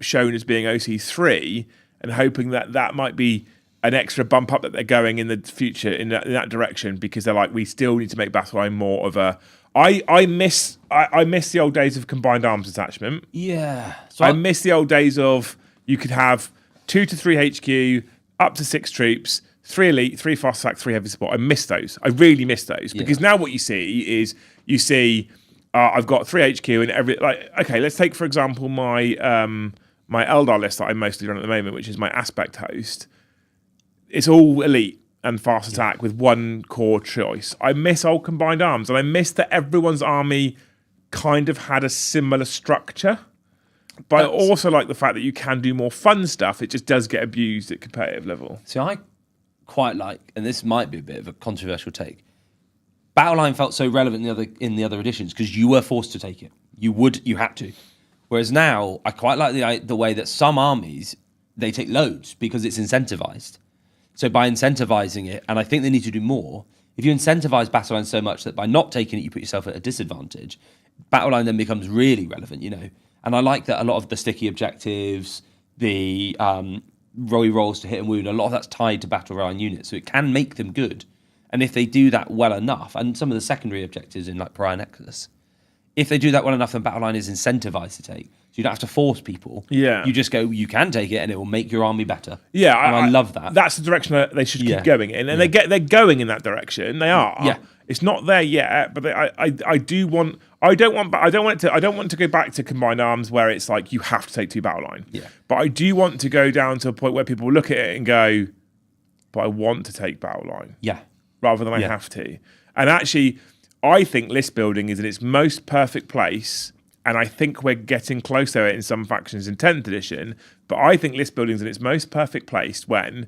shown as being OC3 and hoping that might be an extra bump up that they're going in the future in that direction, because they're like, we still need to make battleline more of a. I miss the old days of combined arms attachment. Yeah, so I miss the old days of you could have 2 to 3 HQ, up to 6 troops, 3 elite, 3 fast attack, 3 heavy support. I miss those. I really miss those because now what you see is I've got 3 HQ and okay, let's take for example my my Eldar list that I mostly run at the moment, which is my aspect host. It's all elite and fast attack with 1 core choice. I miss old combined arms, and I miss that everyone's army kind of had a similar structure. But I also like the fact that you can do more fun stuff. It just does get abused at competitive level. See, I quite like, and this might be a bit of a controversial take, battleline felt so relevant in the other editions because you were forced to take it. You had to. Whereas now, I quite like the way that some armies, they take loads because it's incentivized. So by incentivizing it, and I think they need to do more, if you incentivize battleline so much that by not taking it, you put yourself at a disadvantage, battleline then becomes really relevant, And I like that a lot of the sticky objectives, the rolls to hit and wound, a lot of that's tied to battleline units, so it can make them good. And if they do that well enough, and some of the secondary objectives in like Pariah Nexus, if they do that well enough, then battleline is incentivized to take. So you don't have to force people. Yeah. You just go, you can take it, and it will make your army better. Yeah, and I love that. That's the direction that they should keep going in, and they're going in that direction. They are. Yeah. It's not there yet, but I do want. I don't want to go back to combined arms where it's like you have to take 2 battleline. Yeah. But I do want to go down to a point where people look at it and go, but I want to take battleline. Yeah. Rather than I have to. And actually, I think list building is in its most perfect place, and I think we're getting close to it in some factions in 10th edition, but I think list building is in its most perfect place when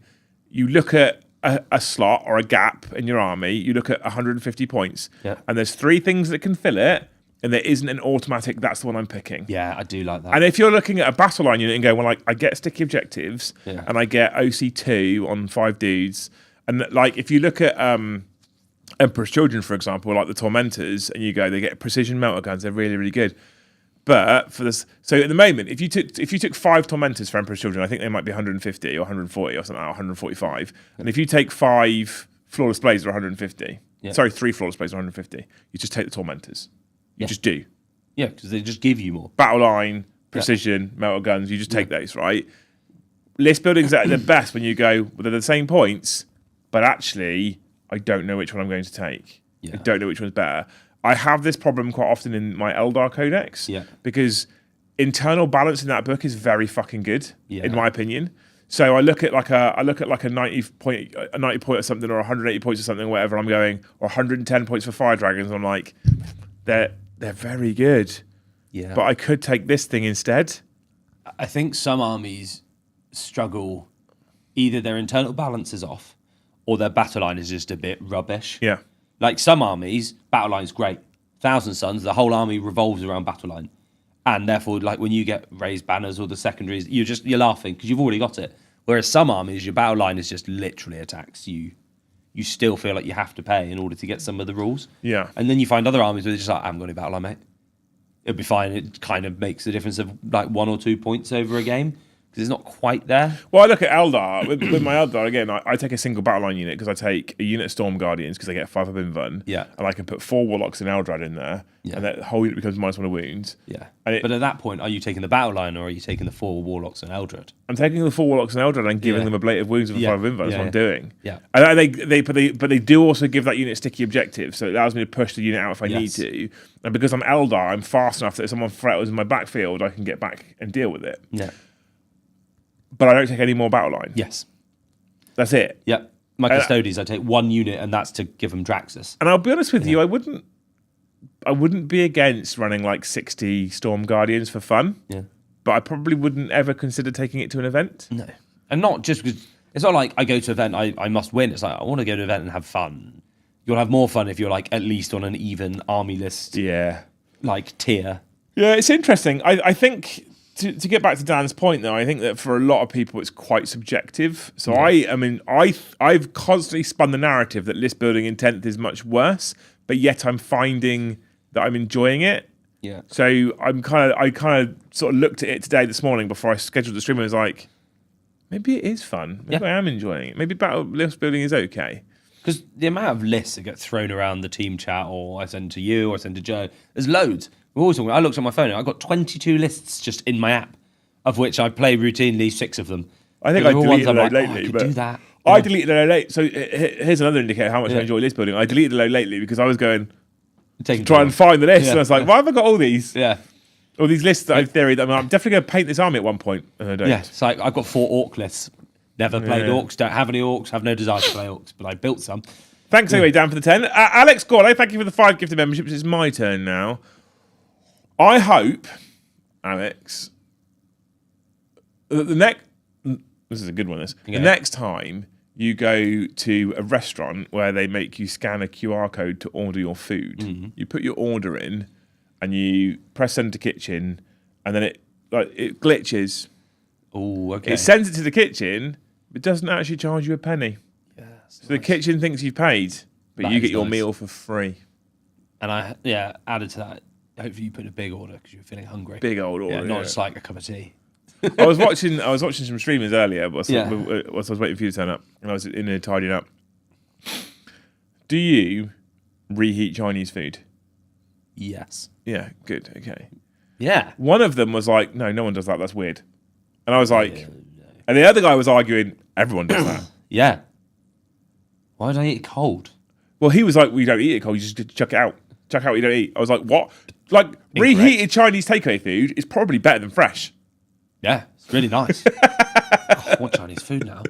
you look at a slot or a gap in your army, you look at 150 points, and there's 3 things that can fill it, and there isn't an automatic, that's the one I'm picking. Yeah, I do like that. And if you're looking at a battle line unit and going, well, I get sticky objectives, and I get OC2 on 5 dudes, and like if you look at Emperor's Children, for example, like the Tormentors, and you go, they get precision melter guns, they're really, really good. But for this, so at the moment, if you took 5 Tormentors for Emperor's Children, I think they might be 150 or 140 or something, or 145. And if you take 5 Flawless Blades, or 150. Sorry, 3 Flawless Blades, or 150. You just take the Tormentors. You just do. Yeah, because they just give you more. Battle line, precision, melter guns. You just take those, right? List building's at the best when you go, well, they're the same points, but actually, I don't know which one I'm going to take. I don't know which one's better. I have this problem quite often in my Eldar Codex because internal balance in that book is very fucking good, in my opinion. So I look at like a 90 point or something, or 180 points or something, or whatever. I'm going, or 110 points for Fire Dragons. I'm like, they're very good. Yeah, but I could take this thing instead. I think some armies struggle. Either their internal balance is off, or their battle line is just a bit rubbish. Yeah. Like some armies, battle line's great. Thousand Sons, the whole army revolves around battle line. And therefore, like when you get raised banners or the secondaries, you're laughing because you've already got it. Whereas some armies, your battle line is just literally attacks. You still feel like you have to pay in order to get some of the rules. Yeah. And then you find other armies where they're just like, I haven't got any battle line, mate. It'll be fine. It kind of makes the difference of like 1 or 2 points over a game. Because it's not quite there. Well, I look at Eldar. With my Eldar, again, I take a single battle line unit because I take a unit of Storm Guardians because they get 5 up Invuln. Yeah. And I can put 4 Warlocks and Eldrad in there. Yeah. And that whole unit becomes -1 wounds. Yeah. But at that point, are you taking the battle line or are you taking the 4 Warlocks and Eldrad? I'm taking the 4 Warlocks and Eldrad and giving them ablative wounds with 5 Invuln. That's what I'm doing. Yeah. And they do also give that unit sticky objectives, so it allows me to push the unit out if I need to. And because I'm Eldar, I'm fast enough that if someone threatens in my backfield, I can get back and deal with it. Yeah. But I don't take any more battle line. Yes. That's it. Yep. My Custodians, I take 1 unit, and that's to give them Draxus. And I'll be honest with you, I wouldn't be against running like 60 Storm Guardians for fun. Yeah. But I probably wouldn't ever consider taking it to an event. No. And not just because it's not like I go to an event, I must win. It's like I want to go to an event and have fun. You'll have more fun if you're like at least on an even army list. Yeah. Like tier. Yeah, it's interesting. I think to get back to Dan's point though, I think that for a lot of people it's quite subjective. So I've constantly spun the narrative that list building in 10th is much worse, but yet I'm finding that I'm enjoying it. Yeah. So I kind of sort of looked at it today this morning before I scheduled the stream and was like, maybe it is fun. Maybe I am enjoying it. Maybe list building is okay. Because the amount of lists that get thrown around the team chat, or I send to you, or I send to Joe, there's loads. We're always talking. I looked at my phone and I've got 22 lists just in my app, of which I play routinely 6 of them. I think They're I all ones deleted I'm a load like, lately. I could but do that. I deleted a load late. So here's another indicator how much I enjoy list building. I deleted a load lately because I was going to try and find the list. And I was like, why have I got all these? Yeah. All these lists that I've theoried. I mean, I'm definitely going to paint this army at one point. And I don't. Yeah, it's like I've got 4 orc lists. Never played orcs, don't have any orcs, have no desire to play orcs, but I built some. Thanks anyway, Dan, for the 10. Alex Gorley, thank you for the 5 gifted memberships. It's my turn now. I hope, Alex, that the next... This is a good one, this. Okay. The next time you go to a restaurant where they make you scan a QR code to order your food, you put your order in and you press send to kitchen and then it glitches. Oh, okay. It sends it to the kitchen, but doesn't actually charge you a penny. Yeah, so the kitchen thinks you've paid, but you get your meal for free. And added to that, hopefully you put a big order because you're feeling hungry. Big old order. Yeah, not just like a cup of tea. I was watching some streamers earlier whilst I was waiting for you to turn up, and I was in there tidying up. Do you reheat Chinese food? Yes. Yeah, good, okay. Yeah. One of them was like, no one does that, that's weird. And I was like, and the other guy was arguing, everyone does that. Yeah. Why don't I eat it cold? Well, he was like, well, you don't eat it cold, you just chuck it out. Chuck out what you don't eat. I was like, what? Like, reheated Chinese takeaway food is probably better than fresh. Yeah, it's really nice. I want Chinese food now.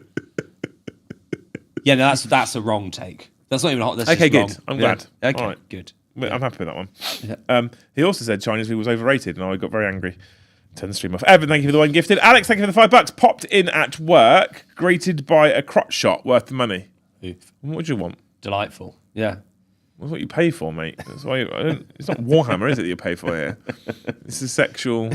Yeah, no, that's a wrong take. That's not even hot. That's okay, just good. Wrong. I'm glad. Okay, all right. Good. I'm happy with that one. Yeah. He also said Chinese food was overrated, and I got very angry. Turn the stream off. Evan, thank you for the 1 gifted. Alex, thank you for the $5. Popped in at work, greeted by a crotch shot worth the money. Oof. What do you want? Delightful. Yeah. That's what you pay for, mate. That's why it's not Warhammer, is it, that you pay for here? This is sexual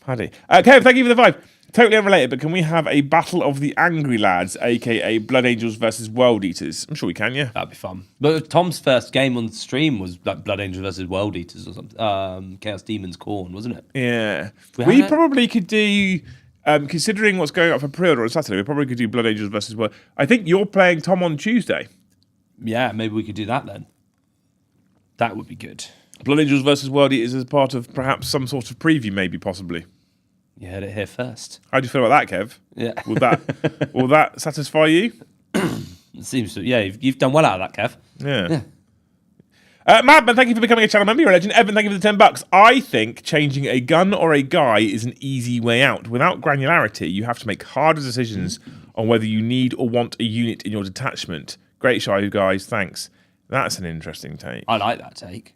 paddy. Kev, thank you for the 5. Totally unrelated, but can we have a battle of the angry lads, aka Blood Angels versus World Eaters? I'm sure we can, yeah. That'd be fun. But Tom's first game on stream was like Blood Angels versus World Eaters or something. Chaos Demons Corn, wasn't it? Yeah. We probably could do, considering what's going up for pre-order on Saturday, we probably could do Blood Angels versus World. I think you're playing Tom on Tuesday. Yeah, maybe we could do that then. That would be good. Blood Angels versus World Eaters as part of perhaps some sort of preview, maybe, possibly. You heard it here first. How do you feel about that, Kev? Yeah. Will that satisfy you? It seems to. Yeah, you've done well out of that, Kev. Yeah. Madman, thank you for becoming a channel member. You're a legend. Evan, thank you for the $10. I think changing a gun or a guy is an easy way out. Without granularity, you have to make harder decisions on whether you need or want a unit in your detachment. Great show, guys. Thanks. That's an interesting take. I like that take.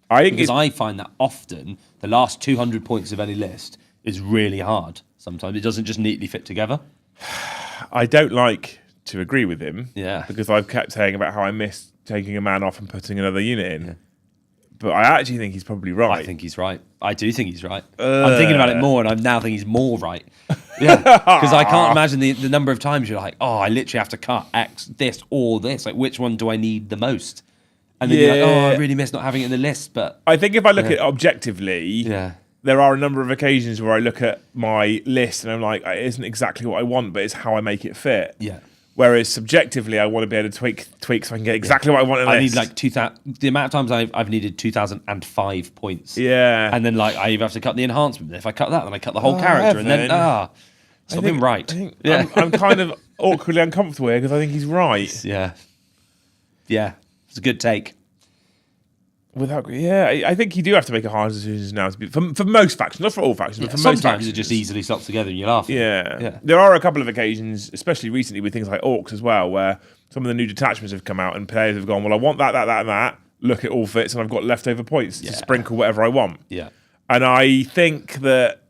Because I find that often the last 200 points of any list is really hard. Sometimes it doesn't just neatly fit together. I don't like to agree with him. Yeah. Because I've kept saying about how I miss taking a man off and putting another unit in. Yeah. But I actually think he's probably right. I think he's right. I do think he's right. I'm thinking about it more, and I now think he's more right. Yeah, because I can't imagine the number of times you're like, oh, I literally have to cut X, this, or this. Like, which one do I need the most? And then you're like, oh, I really miss not having it in the list. But I think if I look at it objectively, there are a number of occasions where I look at my list and I'm like, it isn't exactly what I want, but it's how I make it fit. Yeah. Whereas subjectively, I want to be able to tweak so I can get exactly what I want in a list. I need like 2,000. The amount of times I've needed 2,005 points. Yeah. And then like I either have to cut the enhancement. If I cut that, then I cut the whole character, Evan. and then something right. I'm kind of awkwardly uncomfortable here because I think he's right. Yeah. Yeah. It's a good take. I think you do have to make a hard decision now for most factions, not for all factions, but for most factions. Sometimes it just easily stops together and you laugh. Yeah. There are a couple of occasions, especially recently with things like Orcs as well, where some of the new detachments have come out and players have gone, well, I want that, and that. Look, it all fits, and I've got leftover points to sprinkle whatever I want. Yeah. And I think that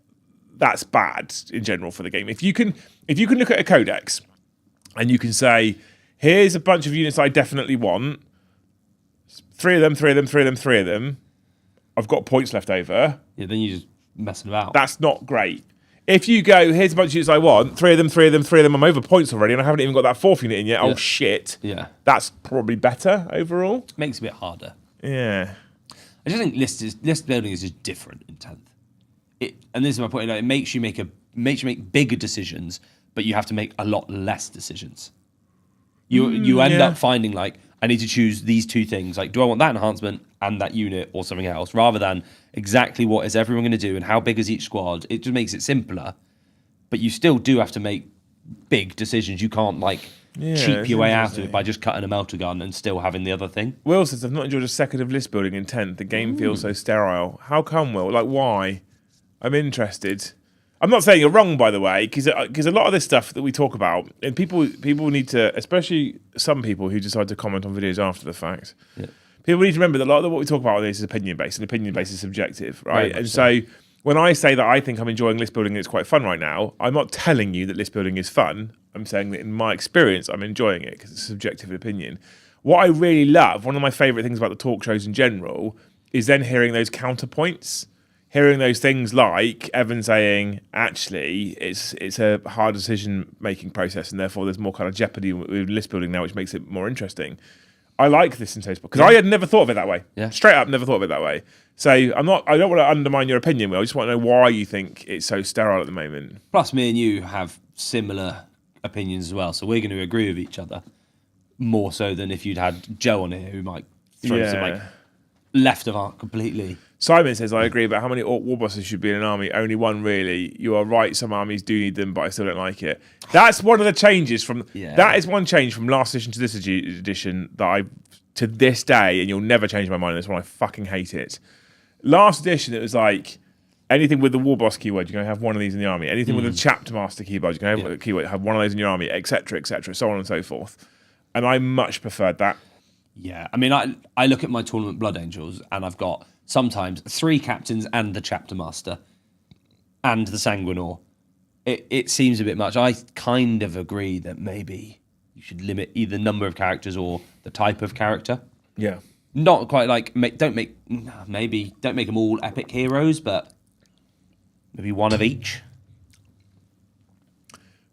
that's bad in general for the game. If you can look at a codex and you can say, here's a bunch of units I definitely want. 3 of them. I've got points left over. Yeah, then you're just messing about. That's not great. If you go, here's a bunch of units I want, 3 of them, I'm over points already, and I haven't even got that 4th unit in yet. Yeah. Oh, shit. Yeah. That's probably better overall. Makes it a bit harder. Yeah. I just think list building is just different in 10th. And this is my point. It makes you make bigger decisions, but you have to make a lot less decisions. You end up finding like, I need to choose these 2 things. Like, do I want that enhancement and that unit or something else, rather than exactly what is everyone going to do and how big is each squad? It just makes it simpler. but you still do have to make big decisions. You can't cheap your way out of it by just cutting a melter gun and still having the other thing. Will says, I've not enjoyed a second of list building in 10th. The game feels so sterile. How come, Will? Why? I'm interested. I'm not saying you're wrong, by the way, because a lot of this stuff that we talk about, and people need to, especially some people who decide to comment on videos after the fact, people need to remember that a lot of what we talk about on this is opinion-based, and opinion-based is subjective, right? And so when I say that I think I'm enjoying list building and it's quite fun right now, I'm not telling you that list building is fun. I'm saying that in my experience, I'm enjoying it because it's a subjective opinion. What I really love, one of my favourite things about the talk shows in general, is then hearing those counterpoints, hearing those things like Evan saying, actually, it's a hard decision-making process and therefore there's more kind of jeopardy with list building now, which makes it more interesting. I like this in Facebook because I had never thought of it that way. Yeah. Straight up, never thought of it that way. So I don't want to undermine your opinion, Will. I just want to know why you think it's so sterile at the moment. Plus, me and you have similar opinions as well, so we're going to agree with each other more so than if you'd had Joe on here who might throw some left of art completely. Simon says, I agree, but how many orc war bosses should be in an army? Only one, really. You are right, some armies do need them, but I still don't like it. That's one of the changes from... That is one change from last edition to this edition that I, to this day, and you'll never change my mind on this one, I fucking hate it. Last edition, it was like, anything with the war boss keyword, you're going to have one of these in the army. Anything with the chapter master keyword, you're going to have one of those in your army, etc., so on and so forth. And I much preferred that. Yeah, I mean, I look at my tournament Blood Angels, and I've got sometimes 3 captains and the chapter master and the sanguinor. It seems a bit much. I kind of agree that maybe you should limit either number of characters or the type of character. Yeah. Not quite don't make them all epic heroes, but maybe one of each.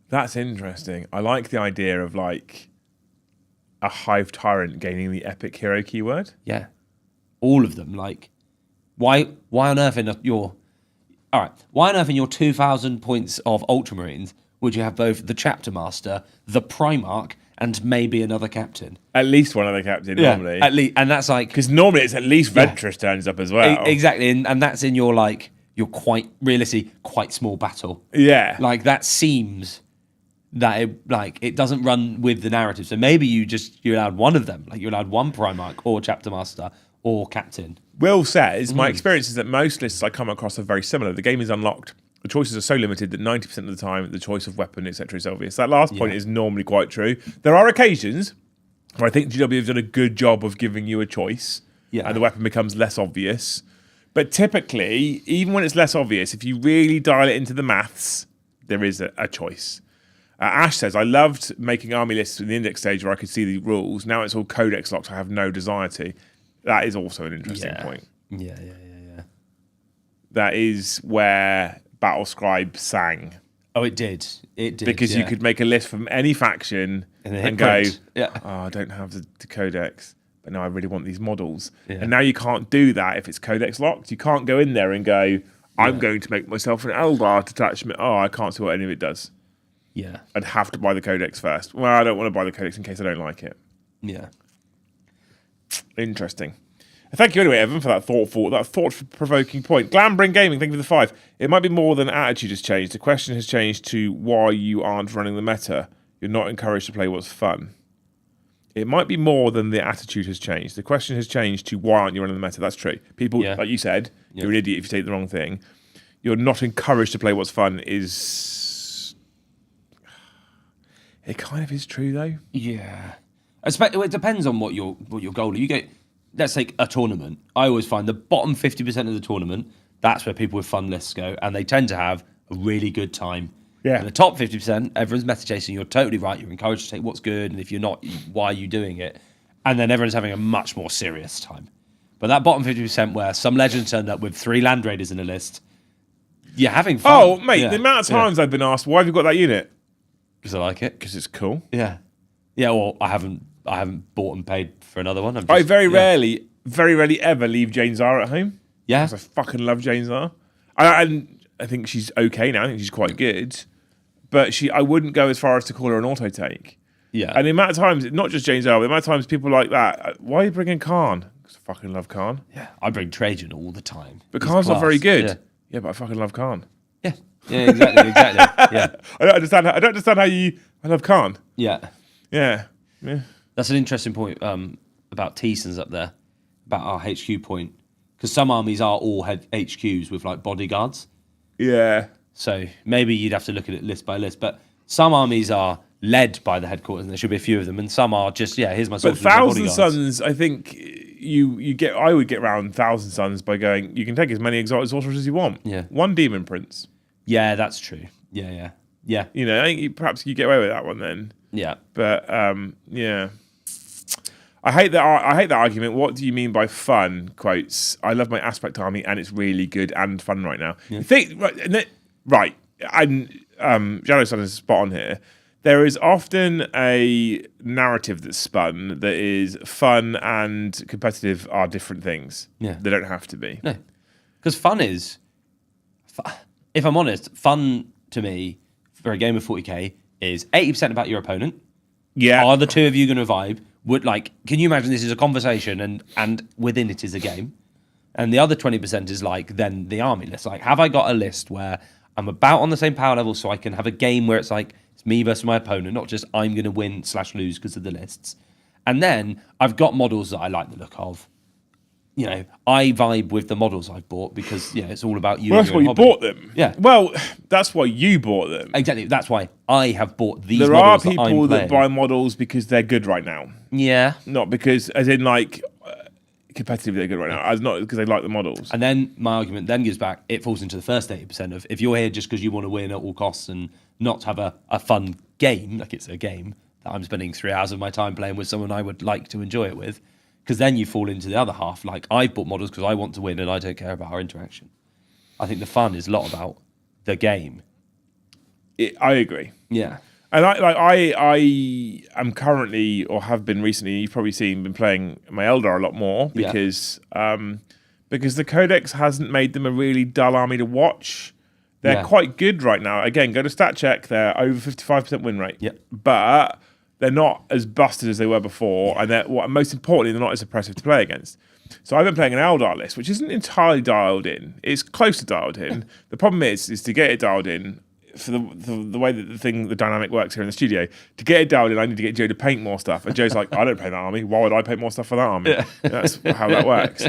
That's interesting. I like the idea of a hive tyrant gaining the epic hero keyword. Yeah. All of them. Why on earth in your 2,000 points of Ultramarines would you have both the chapter master, the Primarch, and maybe another captain? At least one other captain, normally. At least, and that's because normally it's at least Ventress turns up as well. Exactly, and that's in your your quite small battle. Yeah, that seems that it doesn't run with the narrative. So maybe you allowed one of them, you allowed one Primarch or chapter master or captain. Will says, my experience is that most lists I come across are very similar. The game is unlocked. The choices are so limited that 90% of the time, the choice of weapon, etc., is obvious. That last point is normally quite true. There are occasions where I think GW have done a good job of giving you a choice, and the weapon becomes less obvious. But typically, even when it's less obvious, if you really dial it into the maths, there is a choice. Ash says, I loved making army lists in the index stage where I could see the rules. Now it's all codex locked. I have no desire to. That is also an interesting point. Yeah. That is where Battlescribe sang. Oh, it did. It did. Because you could make a list from any faction and go, I don't have the codex, but now I really want these models. Yeah. And now you can't do that if it's codex locked. You can't go in there and go, I'm going to make myself an Eldar detachment. Oh, I can't see what any of it does. Yeah. I'd have to buy the codex first. Well, I don't want to buy the codex in case I don't like it. Yeah. Interesting. Thank you anyway, Evan, for that thought-provoking point. Glambring Gaming, thank you for the 5. It might be more than attitude has changed. The question has changed to why you aren't running the meta. You're not encouraged to play what's fun. It might be more than the attitude has changed. The question has changed to why aren't you running the meta. That's true. People, like you said, you're an idiot if you take the wrong thing. You're not encouraged to play what's fun is... It kind of is true, though. Yeah. It depends on what your goal is. You get, let's take a tournament. I always find the bottom 50% of the tournament, that's where people with fun lists go, and they tend to have a really good time. Yeah. And the top 50%, everyone's meta chasing. You're totally right. You're encouraged to take what's good, and if you're not, why are you doing it? And then everyone's having a much more serious time. But that bottom 50% where some legend turned up with 3 Land Raiders in a list, you're having fun. Oh, mate, the amount of times I've been asked, why have you got that unit? Because I like it. Because it's cool. Yeah. Yeah, well, I haven't bought and paid for another one. I very rarely ever leave Jane Zara at home. Yeah. Because I fucking love Jane Zara. I think she's okay now. I think she's quite good. But I wouldn't go as far as to call her an auto take. Yeah. And the amount of times, not just Jane Zara, but the amount of times people like that, why are you bringing Khan? Because I fucking love Khan. Yeah. I bring Trajan all the time. But Khan's not very good. Yeah, but I fucking love Khan. Yeah, exactly. Yeah. I don't understand how you. I love Khan. Yeah. Yeah. That's an interesting point about Teeson's up there, about our HQ point. Because some armies are all HQs with like bodyguards. Yeah. So maybe you'd have to look at it list by list. But some armies are led by the headquarters, and there should be a few of them. And some are just, here's my soldiers. But Thousand Sons, I think I would get around Thousand Sons by going, you can take as many exotic sorcerers as you want. Yeah. One Demon Prince. Yeah, that's true. Yeah. You know, I think perhaps you get away with that one then. Yeah. But yeah. I hate that argument. What do you mean by fun? Quotes. I love my aspect army, and it's really good and fun right now. Yeah. You think right? And Shadow Sun is spot on here. There is often a narrative that's spun that is fun and competitive are different things. Yeah. They don't have to be. No, because fun is, if I'm honest, fun to me for a game of 40k is 80% about your opponent. Yeah. Are the two of you going to vibe? Can you imagine this is a conversation and within it is a game? And the other 20% is like then the army list. Like, have I got a list where I'm about on the same power level so I can have a game where it's like it's me versus my opponent, not just I'm going to win/lose because of the lists. And then I've got models that I like the look of. You know, I vibe with the models I've bought because it's all about you. Well, that's why you bought them. Yeah. Well, that's why you bought them. Exactly. That's why I have bought these. There are models people that buy models because they're good right now. Yeah. Not because, as in like competitively they're good right now. As not because they like the models. And then my argument then gives back. It falls into the first 80% of if you're here just because you want to win at all costs and not have a fun game, like it's a game that I'm spending 3 hours of my time playing with someone I would like to enjoy it with. Because then you fall into the other half. Like, I've bought models because I want to win and I don't care about our interaction. I think the fun is a lot about the game. I agree. Yeah. And I am currently, or have been recently, you've probably been playing my Eldar a lot more because the Codex hasn't made them a really dull army to watch. They're quite good right now. Again, go to stat check. They're over 55% win rate. Yep. But they're not as busted as they were before, and most importantly, they're not as oppressive to play against. So I've been playing an Eldar list, which isn't entirely dialed in. It's close to dialed in. The problem is to get it dialed in for the way that the dynamic works here in the studio. To get it dialed in, I need to get Joe to paint more stuff. And Joe's like, I don't paint that army. Why would I paint more stuff for that army? Yeah. That's how that works.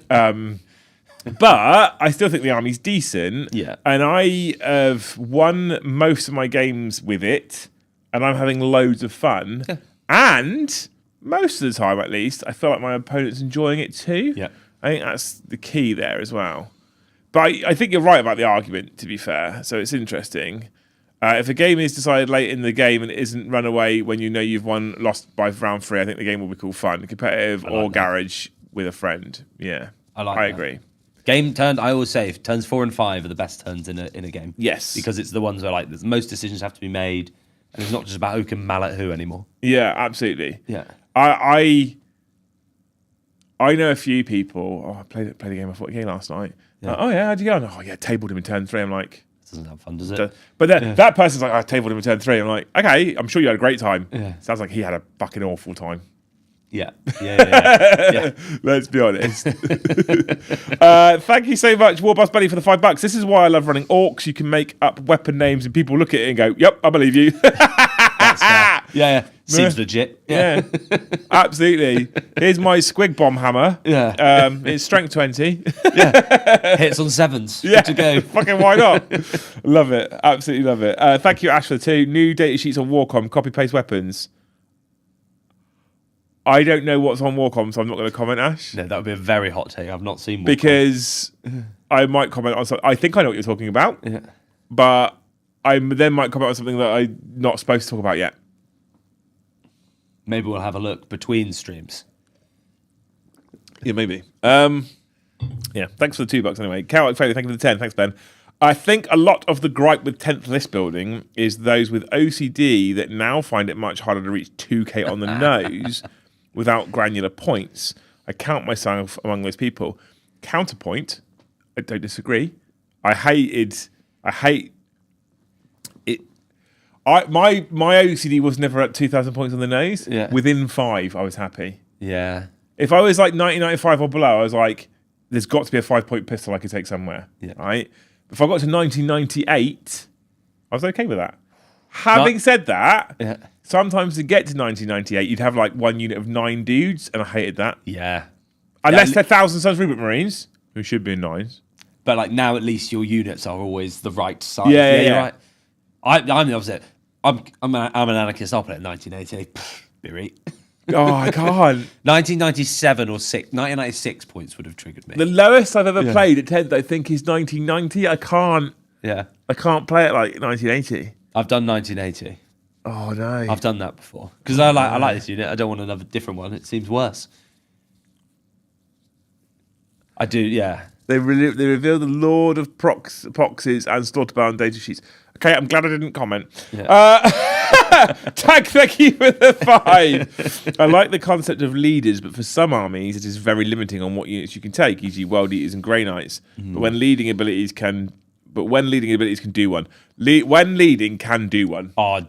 But I still think the army's decent. Yeah. And I have won most of my games with it. And I'm having loads of fun. And most of the time, at least, I feel like my opponent's enjoying it too. Yeah. I think that's the key there as well. But I think you're right about the argument, to be fair. So it's interesting. If a game is decided late in the game and it isn't run away when you know you've lost by round 3, I think the game will be called fun. Competitive or garage with a friend. Yeah. I agree. Game turned, I always say, turns 4 and 5 are the best turns in a game. Yes. Because it's the ones where the most decisions have to be made. And it's not just about who can mallet who anymore. Yeah, absolutely. Yeah. I know a few people. Oh, I played a game of 40k last night. Yeah. How'd you go? Oh, yeah, tabled him in turn 3. I'm like, doesn't sound fun, does it? But then that person's like, I tabled him in turn 3. I'm like, okay, I'm sure you had a great time. Yeah. Sounds like he had a fucking awful time. Yeah. Yeah. Let's be honest. Thank you so much, Warbus Buddy, for the $5. This is why I love running orcs. You can make up weapon names and people look at it and go, yep, I believe you. Yeah. Seems legit. Yeah. Absolutely. Here's my squig bomb hammer. Yeah. It's strength 20. Yeah. Hits on 7s. Yeah. Good to go. Fucking why not? Love it. Absolutely love it. Thank you, Ash, for the 2. New data sheets on Warcom. Copy paste weapons. I don't know what's on Warcom, so I'm not going to comment, Ash. No, that would be a very hot take. I've not seen Warcom. Because I might comment on something. I think I know what you're talking about. Yeah. But I then might comment on something that I'm not supposed to talk about yet. Maybe we'll have a look between streams. Yeah, maybe. Yeah, thanks for the $2 anyway. Chaotic Failure, thank you for the 10. Thanks, Ben. I think a lot of the gripe with 10th list building is those with OCD that now find it much harder to reach 2k on the nose without granular points. I count myself among those people. Counterpoint, I don't disagree. I hate it. My OCD was never at 2,000 points on the nose. Yeah. Within 5, I was happy. Yeah. If I was like 1995 or below, I was like, there's got to be a 5-point pistol I could take somewhere. Yeah. Right? If I got to 1998, I was okay with that. Having said that, sometimes to get to 1998, you'd have like one unit of 9 dudes, and I hated that. Yeah. Unless they're Thousand Sons Rupert Marines, who should be in 9s. But like now, at least your units are always the right size. Yeah. You're right. I'm the opposite. I'm an anarchist. I'll play at 1988. Beery. Oh, I can't. 1997 or 1996 points would have triggered me. The lowest I've ever played at 10th, I think, is 1990. I can't play it like 1980. I've done 1980. Oh no. I've done that before because I like this unit. I don't want another different one. It seems worse. I do, yeah. They reveal the Lord of Proxies and Slaughterbound data sheets. Okay, I'm glad I didn't comment. Yeah. Tag, thank you for the 5. I like the concept of leaders, but for some armies, it is very limiting on what units you can take, e.g. World Eaters and Grey Knights. But when leading abilities can do one. When leading can do one. Oh,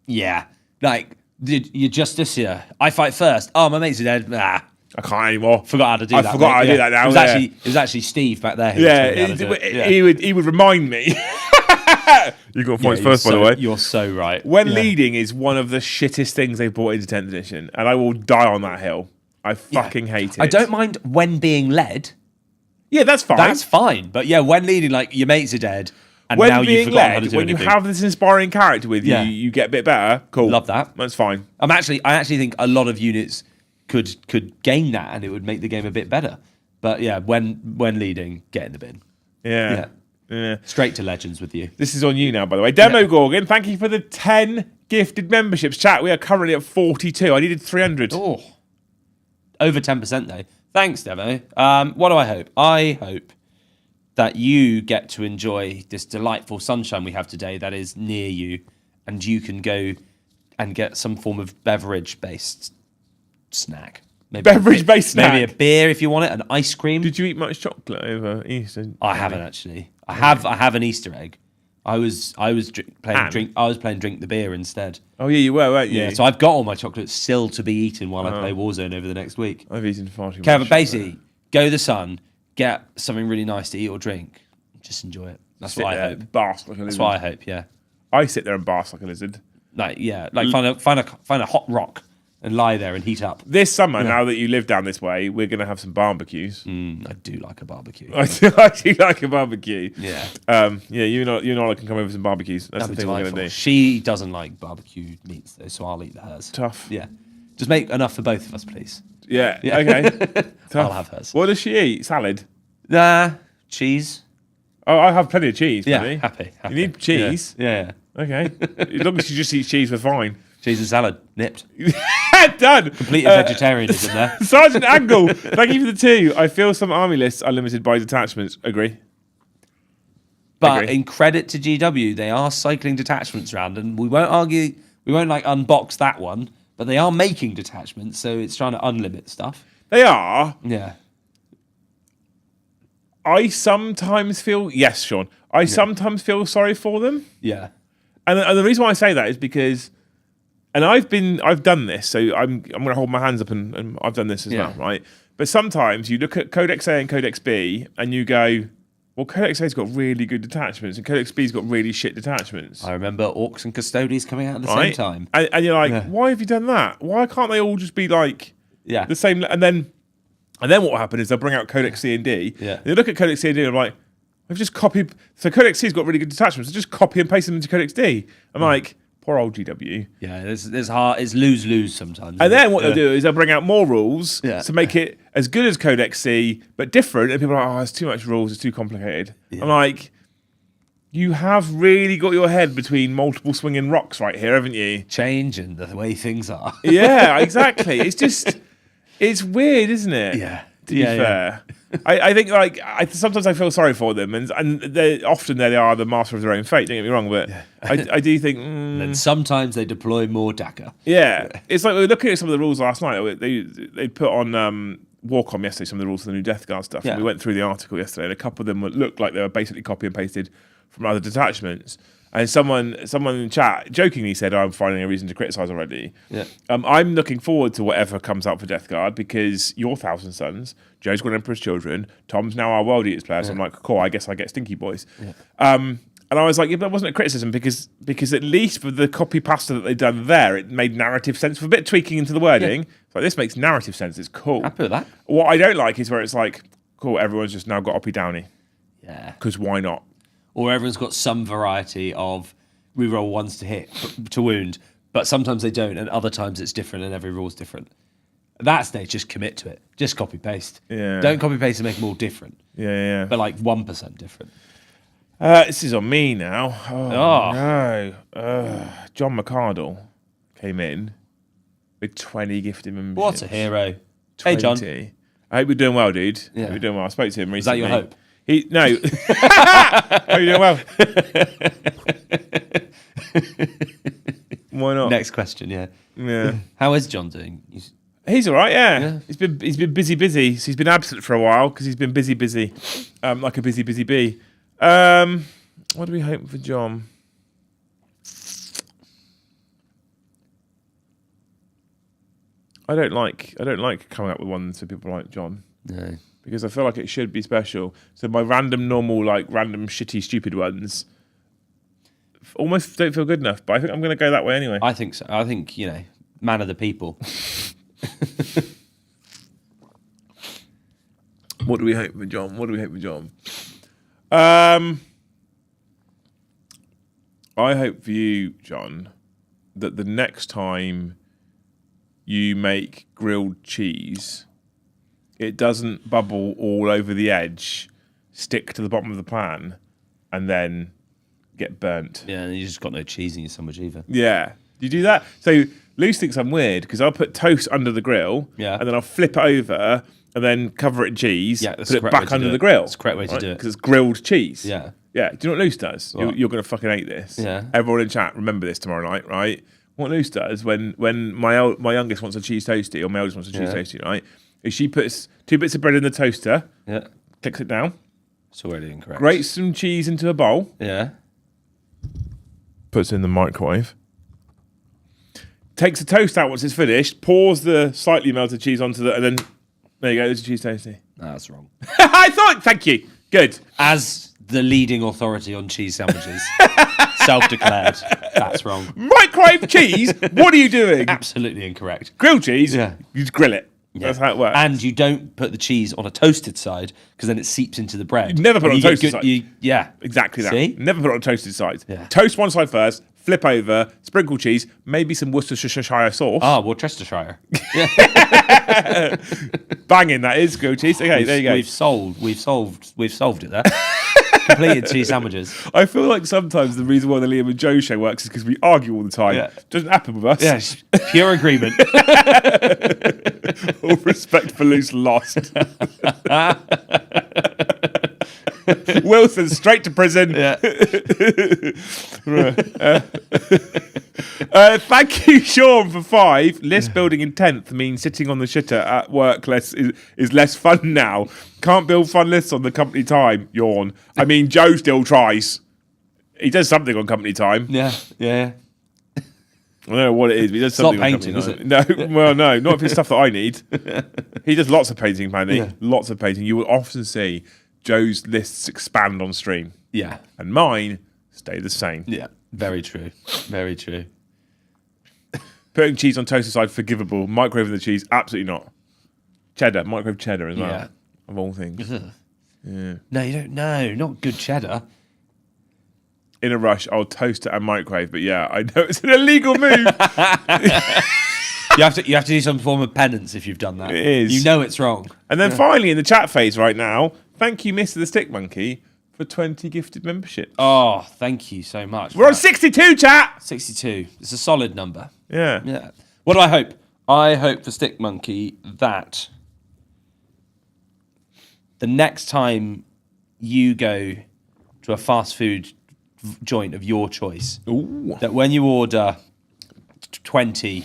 yeah. Like, you're Justicia. I fight first. Oh, my mates are dead. I can't anymore. Forgot how to do that. I forgot how to do that now. It was actually Steve back there. He would remind me. You got points first, by the way. You're so right. When leading is one of the shittest things they've brought into 10th edition, and I will die on that hill. I fucking hate it. I don't mind when being led. Yeah, that's fine. That's fine. But yeah, when leading, like your mates are dead, and when now you've forgotten how to do when anything. you have this inspiring character with you, you get a bit better. Cool. Love that. That's fine. I actually think a lot of units could gain that, and it would make the game a bit better. But yeah, when leading, get in the bin. Yeah. Straight to Legends with you. This is on you now, by the way. Demo Gorgon, thank you for the 10 gifted memberships. Chat, we are currently at 42. I needed 300. Oh, over 10% though. Thanks, Demo. What do I hope? I hope that you get to enjoy this delightful sunshine we have today that is near you, and you can go and get some form of beverage-based snack. Beverage-based snack? Maybe a beer if you want it, an ice cream. Did you eat much chocolate over Easter? I haven't actually. I have an Easter egg. I was playing Drink the Beer instead. Oh yeah, you were, weren't you? Yeah, so I've got all my chocolates still to be eaten while I play Warzone over the next week. I've eaten far too much. But basically, go to the sun, get something really nice to eat or drink, just enjoy it. That's what I hope. Bask like a lizard. That's what I hope. Yeah. I sit there and bask like a lizard. Like find a hot rock and lie there and heat up. This summer, now that you live down this way, we're going to have some barbecues. I do like a barbecue. I do like a barbecue. Yeah. You know I can come over for some barbecues. That's the thing we're going to do. She doesn't like barbecued meats though, so I'll eat hers. Tough. Yeah. Just make enough for both of us, please. Yeah. Okay. Tough. I'll have hers. What does she eat? Salad? Nah. Cheese. Oh, I have plenty of cheese. Yeah. Happy. You need cheese? Yeah. Okay. As long as she just eats cheese, we're fine. Cheese and salad. Nipped. Done. Complete vegetarianism there. Sergeant Angle, thank you for the 2. I feel some army lists are limited by detachments. Agree. But in credit to GW, they are cycling detachments around, and we won't argue, we won't unbox that one, but they are making detachments, so it's trying to unlimit stuff. They are. Yeah. I sometimes feel, yes, Sean, I sometimes feel sorry for them. Yeah. And the reason why I say that is because, and I've done this, so I'm going to hold my hands up and I've done this as well, right? But sometimes you look at Codex A and Codex B and you go, well, Codex A's got really good detachments and Codex B's got really shit detachments. I remember Orcs and Custodies coming out at the same time. And you're like, why have you done that? Why can't they all just be like the same? And then what will happen is they'll bring out Codex C and D. Yeah. And you look at Codex C and D and I'm like, I've just copied. So Codex C's got really good detachments. So just copy and paste them into Codex D. I'm like, poor old GW. Yeah, there's hard. It's lose sometimes. And then what they'll do is they'll bring out more rules to make it as good as Codex C, but different. And people are like, oh, it's too much rules. It's too complicated. Yeah. I'm like, you have really got your head between multiple swinging rocks right here, haven't you? Changing the way things are. Yeah, exactly. It's just, it's weird, isn't it? Yeah. To be fair. I think sometimes I feel sorry for them, and they often they are the master of their own fate. Don't get me wrong, but I do think. And sometimes they deploy more DACA. Yeah, it's like we were looking at some of the rules last night. They put on Warcom yesterday some of the rules for the new Death Guard stuff. Yeah. And we went through the article yesterday, and a couple of them looked like they were basically copy and pasted from other detachments. And someone in the chat jokingly said, "I'm finding a reason to criticise already." Yeah. I'm looking forward to whatever comes out for Death Guard because you're Thousand Sons, Joe's got Emperor's Children, Tom's now our World Eaters player. So I'm like, cool. I guess I get Stinky Boys. Yeah. And I was like, yeah, but that wasn't a criticism because at least for the copy pasta that they've done there, it made narrative sense. For a bit of tweaking into the wording, it's like this makes narrative sense. It's cool. Happy with that. What I don't like is where it's like, cool, everyone's just now got Oppie Downey. Yeah. Because why not? Or everyone's got some variety of reroll ones to hit, to wound, but sometimes they don't, and other times it's different, and every roll's different. At that stage, just commit to it. Just copy paste. Yeah. Don't copy paste and make them all different. Yeah. But like 1% different. This is on me now. Oh. No. John McCardle came in with 20 gifted memberships. What a hero. 20. Hey, John. I hope you're doing well, dude. Yeah. I hope you're doing well. I spoke to him recently. Is that your hope? No. Hope you're doing well. Why not? Next question, yeah. Yeah. How is John doing? He's all right, yeah. He's been busy. So he's been absent for a while because he's been busy. Like a busy bee. What do we hope for John? I don't like coming up with ones for people like John. No. Because I feel like it should be special. So my random shitty stupid ones almost don't feel good enough. But I think I'm going to go that way anyway. I think so. I think, man of the people. What do we hope for John? I hope for you, John, that the next time you make grilled cheese, it doesn't bubble all over the edge, stick to the bottom of the pan, and then get burnt. Yeah, and you just got no cheese in your sandwich either. Yeah. Do you do that? So Luce thinks I'm weird because I'll put toast under the grill, and then I'll flip it over and then cover it in cheese, put it back under the grill. That's the correct way to do it. Because it's grilled cheese. Yeah. Yeah. Do you know what Luce does? You're going to fucking hate this. Yeah. Everyone in chat, remember this tomorrow night, right? What Luce does when my youngest wants a cheese toasty or my eldest wants a cheese toasty, right? Is she puts 2 bits of bread in the toaster, clicks it down. It's already incorrect. Grates some cheese into a bowl. Yeah. Puts it in the microwave. Takes the toast out once it's finished, pours the slightly melted cheese onto the, and then there you go, there's a cheese toasty. No, that's wrong. I thought, thank you. Good. As the leading authority on cheese sandwiches, self-declared, that's wrong. Microwave cheese? What are you doing? Absolutely incorrect. Grilled cheese? Yeah. You just grill it. Yeah. That's how it works. And you don't put the cheese on a toasted side because then it seeps into the bread. You never put it on a You get toasted good- side. Yeah. Exactly that. See? Never put it on a toasted side. Yeah. Toast one side first, flip over, sprinkle cheese, maybe some Worcestershire sauce. Ah, Worcestershire. Banging, that is grilled cheese. Okay, there you go. We've solved it there. Completed cheese sandwiches. I feel like sometimes the reason why the Liam and Joe show works is because we argue all the time. Yeah. Doesn't happen with us. Yes, pure agreement. All respect for loose lost. Wilson straight to prison. Yeah. Thank you, Sean, for 5. List building in 10th means sitting on the shitter at work is less fun now. Can't build fun lists on the company time. Yawn. I mean, Joe still tries. He does something on company time. Yeah. I don't know what it is, but he does something not on painting, company is time. No, well, no, not if it's stuff that I need. He does lots of painting, apparently. Yeah. Lots of painting. You will often see Joe's lists expand on stream. Yeah. And mine stay the same. Yeah. Very true. Very true. Putting cheese on toaster side, forgivable. Microwaving the cheese, absolutely not. Cheddar, microwave cheddar as well. Yeah. Of all things. Yeah. No, you don't know. Not good cheddar. In a rush, I'll toast it and microwave, but yeah, I know it's an illegal move. You have to do some form of penance if you've done that. It is. You know it's wrong. And then finally, in the chat phase right now, thank you, Mr. the Stick Monkey, for 20 gifted memberships. Oh, thank you so much. We're on 62, chat! 62. It's a solid number. Yeah. Yeah. What do I hope? I hope for Stick Monkey that the next time you go to a fast food joint of your choice, Ooh. that when you order 20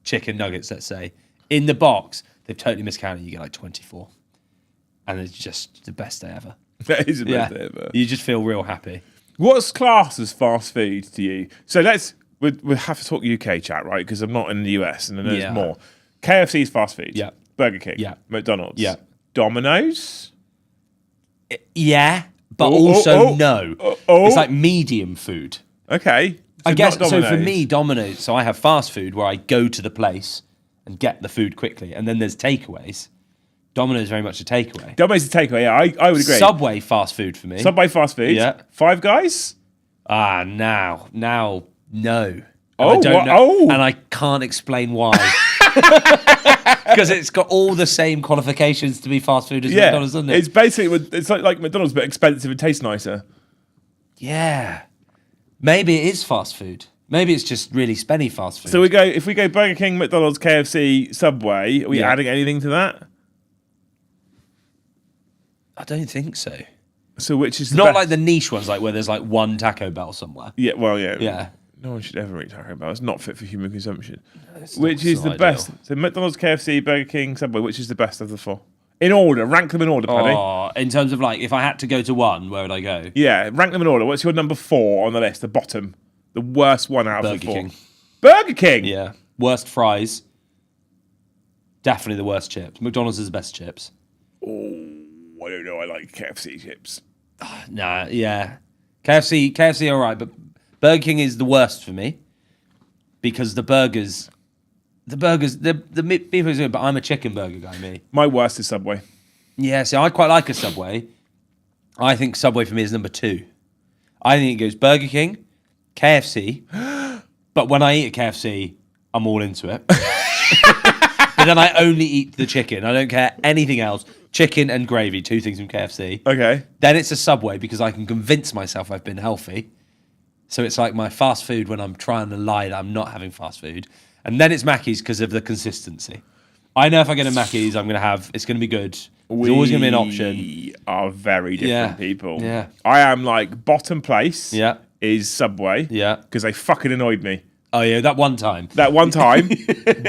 chicken nuggets, let's say, in the box, they've totally miscounted. You get like 24. And it's just the best day ever. That is the best day ever. You just feel real happy. What's classed as fast food to you? So we'll have to talk UK chat, right? Because I'm not in the US and I know there's more. KFC is fast food. Yeah. Burger King. Yeah. McDonald's. Yeah. Domino's. Yeah, but also no. It's like medium food. Okay. So I guess not so. For Domino's. me, Domino's. So I have fast food where I go to the place and get the food quickly, and then there's takeaways. Domino's is very much a takeaway. Domino's is a takeaway. Yeah, I would agree. Subway fast food for me. Subway fast food. Yeah. Five Guys. Now, no. And Oh, I don't know, oh. and I can't explain why. Because it's got all the same qualifications to be fast food as Yeah. McDonald's, doesn't it? It's basically it's like McDonald's, but expensive and tastes nicer. Yeah. Maybe it is fast food. Maybe it's just really spenny fast food. So if we go Burger King, McDonald's, KFC, Subway, are we adding anything to that? I don't think so. So which is the Not best? like the niche ones, like where there's like one Taco Bell somewhere. Yeah, well, yeah. Yeah. No one should ever eat Taco Bell. It's not fit for human consumption. It's Which not- is it's the not best? ideal. So McDonald's, KFC, Burger King, Subway. Which is the best of the four? In order. Rank them in order, Paddy. Oh, in terms of like, if I had to go to one, where would I go? Yeah, rank them in order. What's your number 4 on the list? The bottom. The worst one out of the Burger 4. King. Burger King? Yeah. Worst fries. Definitely the worst chips. McDonald's is the best chips. Oh, I don't know. I like KFC chips. Nah, yeah. KFC, all right, but Burger King is the worst for me because the burgers, the beef is good, but I'm a chicken burger guy, me. My worst is Subway. Yeah, see, I quite like a Subway. I think Subway for me is number 2. I think it goes Burger King, KFC, but when I eat at KFC, I'm all into it. But then I only eat the chicken. I don't care anything else. Chicken and gravy, 2 things from KFC. Okay. Then it's a Subway because I can convince myself I've been healthy. So it's like my fast food when I'm trying to lie that I'm not having fast food. And then it's Mackey's because of the consistency. I know if I get a Mackey's, it's going to be good. There's always going to be an option. We are very different people. Yeah. I am like bottom place Yeah. is Subway. Yeah. Because they fucking annoyed me. Oh, yeah, that one time. That one time,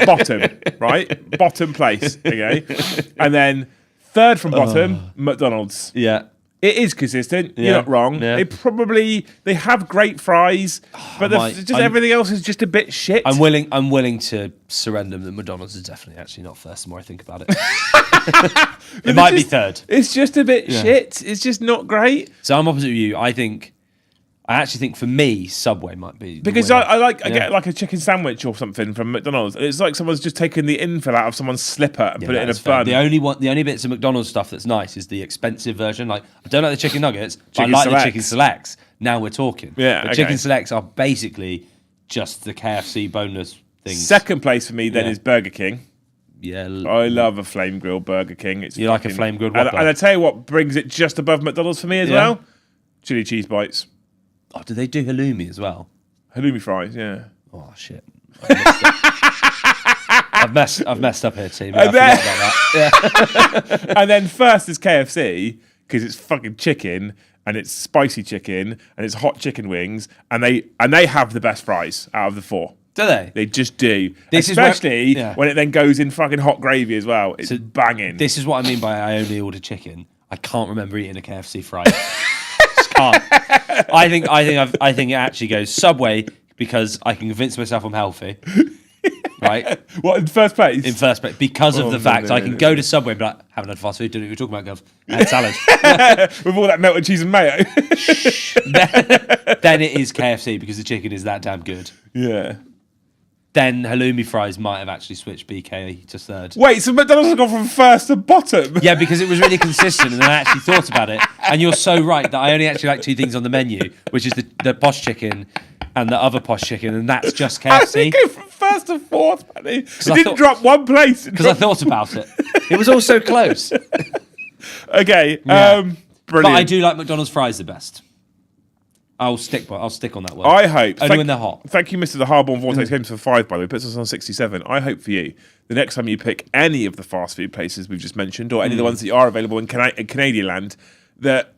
bottom, right? Bottom place, okay? And then third from bottom, McDonald's. Yeah. It is consistent. Yeah. You're not wrong. Yeah. They have great fries, but everything else is just a bit shit. I'm willing to surrender that McDonald's is definitely actually not first the more I think about it. It might be third. It's just a bit shit. It's just not great. So I'm opposite of you. I actually think for me, Subway might be the Because winner. I get like a chicken sandwich or something from McDonald's. It's like someone's just taken the infill out of someone's slipper and put it in a that's fair. bun. The only bits of McDonald's stuff that's nice is the expensive version. Like I don't like the chicken nuggets, but Chicken I like selects. the chicken selects. Now we're talking. Yeah, the okay. chicken selects are basically just the KFC boneless things. Second place for me then Yeah. is Burger King. Yeah, I love a flame grilled Burger King. It's You like a flame grilled and, Whopper? and I tell you what brings it just above McDonald's for me as Yeah. well. Chili cheese bites, oh, do they do halloumi as well? halloumi fries. Yeah. Oh shit. I've messed up here, team. I And forgot then- about that. Yeah. And then first is KFC because it's fucking chicken and it's spicy chicken and it's hot chicken wings and they have the best fries out of the 4. Do they? They just do. This is where- Especially yeah. when it then goes in fucking hot gravy as well. It's banging. This is what I mean by I only order chicken. I can't remember eating a KFC fry. Just can't. I think it actually goes Subway because I can convince myself I'm healthy. Right? What, in first place? In first place, because of the fact I can go to Subway and be like, haven't had fast food, don't know what you're talking about, Gov. I had salad. With all that melted cheese and mayo. Then it is KFC because the chicken is that damn good. Yeah. Then halloumi fries might have actually switched BK to third. Wait, so McDonald's has gone from first to bottom? Yeah, because it was really consistent, and then I actually thought about it. And you're so right that I only actually like 2 things on the menu, which is the posh chicken and the other posh chicken, and that's just How did it KFC. go from first to fourth, Paddy? It I didn't thought- drop one place. Because I thought about it. It was all so close. Okay, Yeah. brilliant. But I do like McDonald's fries the best. I'll stick on that one. I hope. Only when they're hot. Thank you, Mr. The Harborne Vortex Games for 5, by the way. Puts us on 67. I hope for you, the next time you pick any of the fast food places we've just mentioned, or any of the ones that are available in Canadian land, that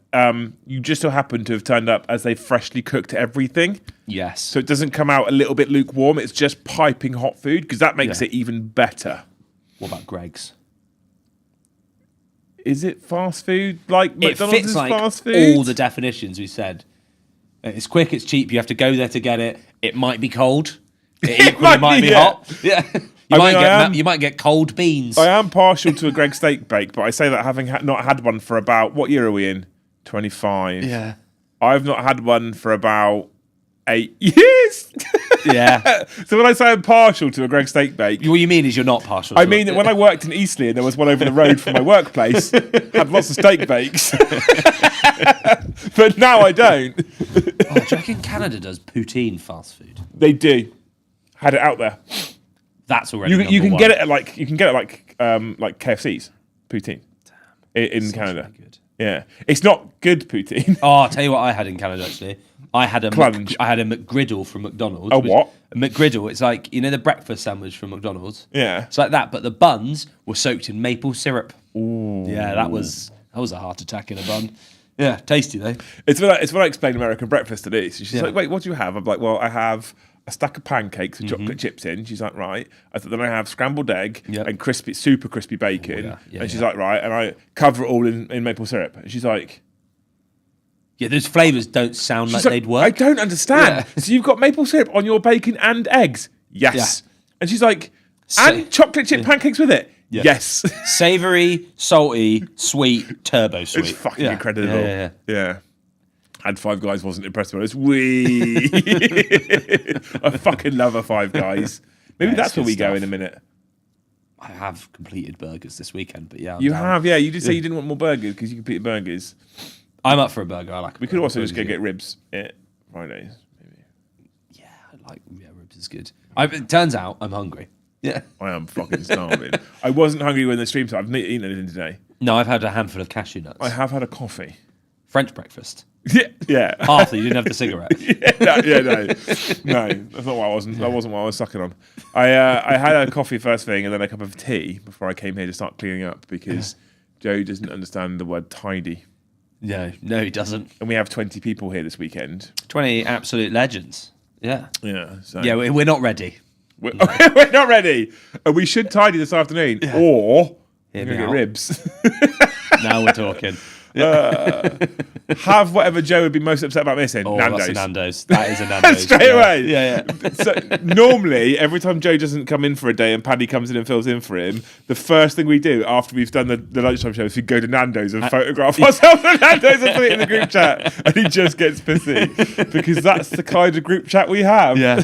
you just so happen to have turned up as they freshly cooked everything. Yes. So it doesn't come out a little bit lukewarm. It's just piping hot food, because that makes Yeah. it even better. What about Greg's? Is it fast food like It McDonald's fits is like fast food? all the definitions we said. It's quick, it's cheap. You have to go there to get it. It might be cold. It equally might might be, be yeah. hot. Yeah. You might get cold beans. I am partial to a Greg steak bake, but I say that having not had one for about, what year are we in? 25. Yeah. I've not had one for about 8 years. Yeah. So when I say I'm partial to a Greg steak bake, What you mean is you're not partial. I mean that when I worked in Eastleigh and there was one over the road from my workplace, had lots of steak bakes. But now I don't. Do you reckon Canada does poutine fast food? They do. Had it out there. That's already You can number get one. it at like KFC's poutine in Canada. Really good. Yeah, it's not good poutine. Oh, I'll tell you what I had in Canada actually. I had a Plunge. I had a McGriddle from McDonald's. A what? A McGriddle. It's like the breakfast sandwich from McDonald's. Yeah. It's like that, but the buns were soaked in maple syrup. Ooh. Yeah, that was a heart attack in a bun. Yeah, tasty though. It's when I explain American breakfast to this. She's Yeah. like, "Wait, what do you have?" I'm like, "Well, I have a stack of pancakes with chocolate chips in." She's like, "Right." Then I have scrambled egg Yep. and super crispy bacon. yeah. Yeah, and she's yeah. like, "Right," and I cover it all in maple syrup. And she's like, Yeah, those flavours don't sound like they'd work. I don't understand. Yeah. So you've got maple syrup on your bacon and eggs? Yes. Yeah. And she's like, So- and chocolate chip pancakes with it? Yeah. Yes. Savoury, salty, sweet, turbo sweet. It's fucking Yeah. incredible. Yeah. Had Five Guys, wasn't impressed with it. Wee. I fucking love a Five Guys. Maybe Yeah, that's it's where good we go stuff. in a minute. I have completed burgers this weekend, but yeah. I'm You down. have, yeah. You did say you didn't want more burgers because you completed burgers. I'm up for a burger. I like. We could also just go get ribs. Yeah, Fridays. Maybe. Yeah, I like ribs is good. It turns out I'm hungry. Yeah. I am fucking starving. I wasn't hungry when the stream started. I've not eaten anything today. No, I've had a handful of cashew nuts. I have had a coffee. French breakfast. Yeah. Arthur, you didn't have the cigarette. No, that's not what I wasn't. That wasn't what I was sucking on. I had a coffee first thing and then a cup of tea before I came here to start cleaning up because Joe doesn't understand the word tidy. No, he doesn't. And we have 20 people here this weekend. 20 absolute legends. Yeah. Yeah. So Yeah, we're not ready. we're not ready. We should tidy this afternoon, or we're Hear me gonna get out. ribs. Now we're talking. Have whatever Joe would be most upset about missing. Oh, Nando's. that's a Nando's. That is a Nando's. Straight away. Yeah. So normally, every time Joe doesn't come in for a day and Paddy comes in and fills in for him, the first thing we do after we've done the lunchtime show is we go to Nando's and photograph ourselves at Nando's and put it in the group chat. And he just gets pissy because that's the kind of group chat we have. Yeah.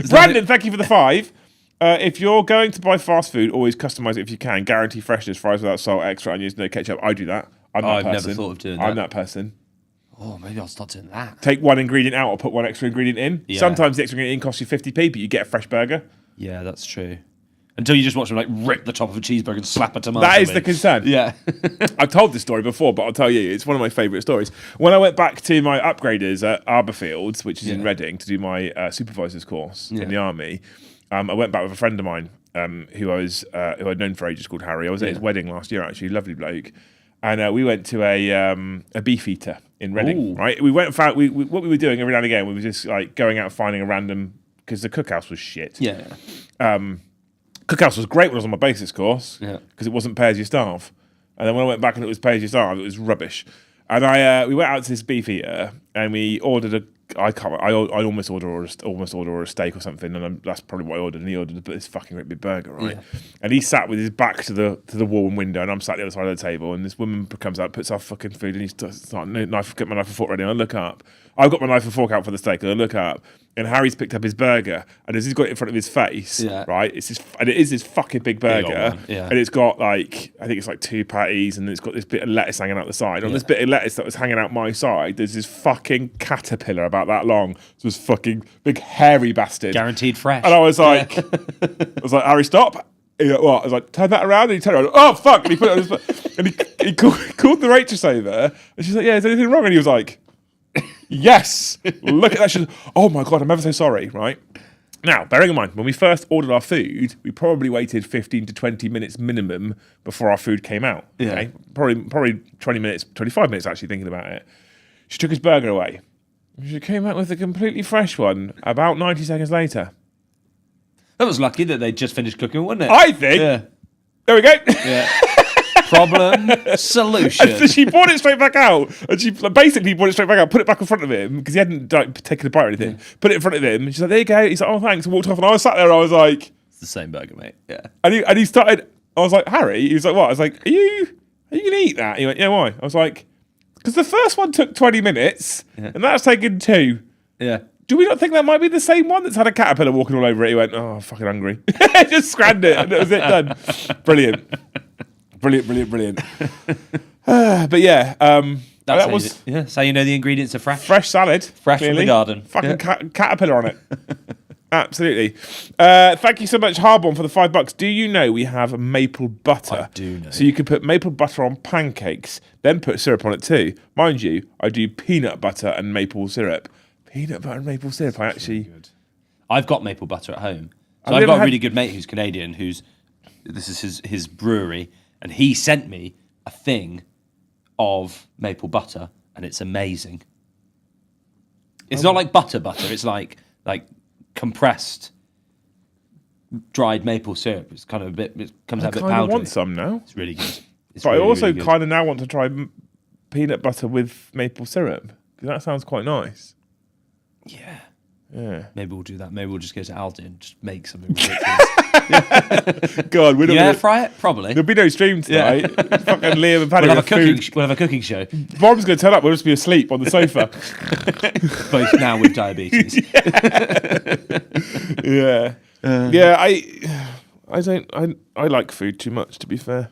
Brandon, thank you for the 5. If you're going to buy fast food, always customize it if you can. Guarantee freshness, fries without salt, extra onions, no ketchup. I do that. I'm that I've person. never thought of doing I'm that. that person. Oh, maybe I'll start doing that. Take one ingredient out or put one extra ingredient in. Yeah. Sometimes the extra ingredient costs you 50p, but you get a fresh burger. Yeah, that's true. Until you just watch them rip the top of a cheeseburger and slap a tomato. That is in. the concern. Yeah. I've told this story before, but I'll tell you, it's one of my favourite stories. When I went back to my upgraders at Arborfields, which is in Reading, to do my supervisor's course in the army, I went back with a friend of mine who I'd known for ages, called Harry. I was at his wedding last year, actually, lovely bloke. And we went to a beef eater in Reading, right? We went and found, what we were doing every now and again, we were just going out and finding a random, because the cookhouse was shit. Yeah. Cookhouse was great when I was on my basics course Yeah. because it wasn't pay as you starve. And then when I went back and it was pay as you starve, it was rubbish. And we went out to this beef eater and we ordered I almost order a steak or something, and that's probably what I ordered. And he ordered this fucking great big burger, right? Yeah. And he sat with his back to the wall and window, and I'm sat at the other side of the table. And this woman comes out, puts our fucking food, and he's get my knife and fork ready. And I look up. I've got my knife and fork out for the steak, and I look up, and Harry's picked up his burger, and as he's got it in front of his face, right? It is this fucking big burger, and it's got I think it's 2 patties, and it's got this bit of lettuce hanging out the side. On this bit of lettuce that was hanging out my side, there's this fucking caterpillar about that long. So this fucking big hairy bastard, guaranteed fresh. And I was like, Harry, stop. He went, what? I was like, turn that around, and he turned around. Oh fuck! And he put it on his, and he called the waitress over, and she's like, yeah, is there anything wrong? And he was like, yes, look at that. She's, oh my God, I'm ever so sorry, right? Now, bearing in mind, when we first ordered our food, we probably waited 15 to 20 minutes minimum before our food came out. Okay? Probably 20 minutes, 25 minutes actually thinking about it. She took his burger away. She came out with a completely fresh one about 90 seconds later. That was lucky that they just finished cooking, wasn't it? I think. Yeah. There we go. Yeah. Problem, solution. And so she brought it straight back out, and she basically brought it straight back out, put it back in front of him because he hadn't taken a bite or anything. Put it in front of him, and she's like, "There you go." He's like, "Oh, thanks," and walked off. And I was sat there, and I was like, It's the same burger, mate. Yeah. and he started. I was like, "Harry," he was like, "What?" I was like, "Are you gonna eat that?" He went, "Yeah, why?" I was like, "Because the first one took 20 minutes, and that's taken 2. Yeah. Do we not think that might be the same one that's had a caterpillar walking all over it?" He went, "Oh, I'm fucking hungry." Just scrammed it, and that was it, done. Brilliant. But yeah, that was that's how you know the ingredients are fresh. fresh salad. Fresh from the garden. Fucking caterpillar on it. Absolutely. Thank you so much, Harborn, for the $5. Do you know we have maple butter? I do know. So you can put maple butter on pancakes, then put syrup on it too. Mind you, I do peanut butter and maple syrup. Peanut butter and maple syrup. I actually. I've got maple butter at home. So Have I've you got ever a really good mate who's Canadian. This is his brewery, and he sent me a thing of maple butter, and it's amazing. It's not like butter. It's like compressed dried maple syrup. It's kind of a bit. It comes out a bit I kind of powdery. want some now. It's really good. It's But really, I also really good. kind of now want to try peanut butter with maple syrup because that sounds quite nice. Yeah. Yeah. Maybe we'll do that. Maybe we'll just go to Aldi and just make something ridiculous. God, we're not. You air Gonna, fry it? Probably. there'll be no stream tonight. Fucking Liam and Paddy We'll have a with cooking. food. We'll have a cooking show. Mom's going to turn up. We'll just be asleep on the sofa. Both now with diabetes. Yeah. Yeah. I like food too much. To be fair,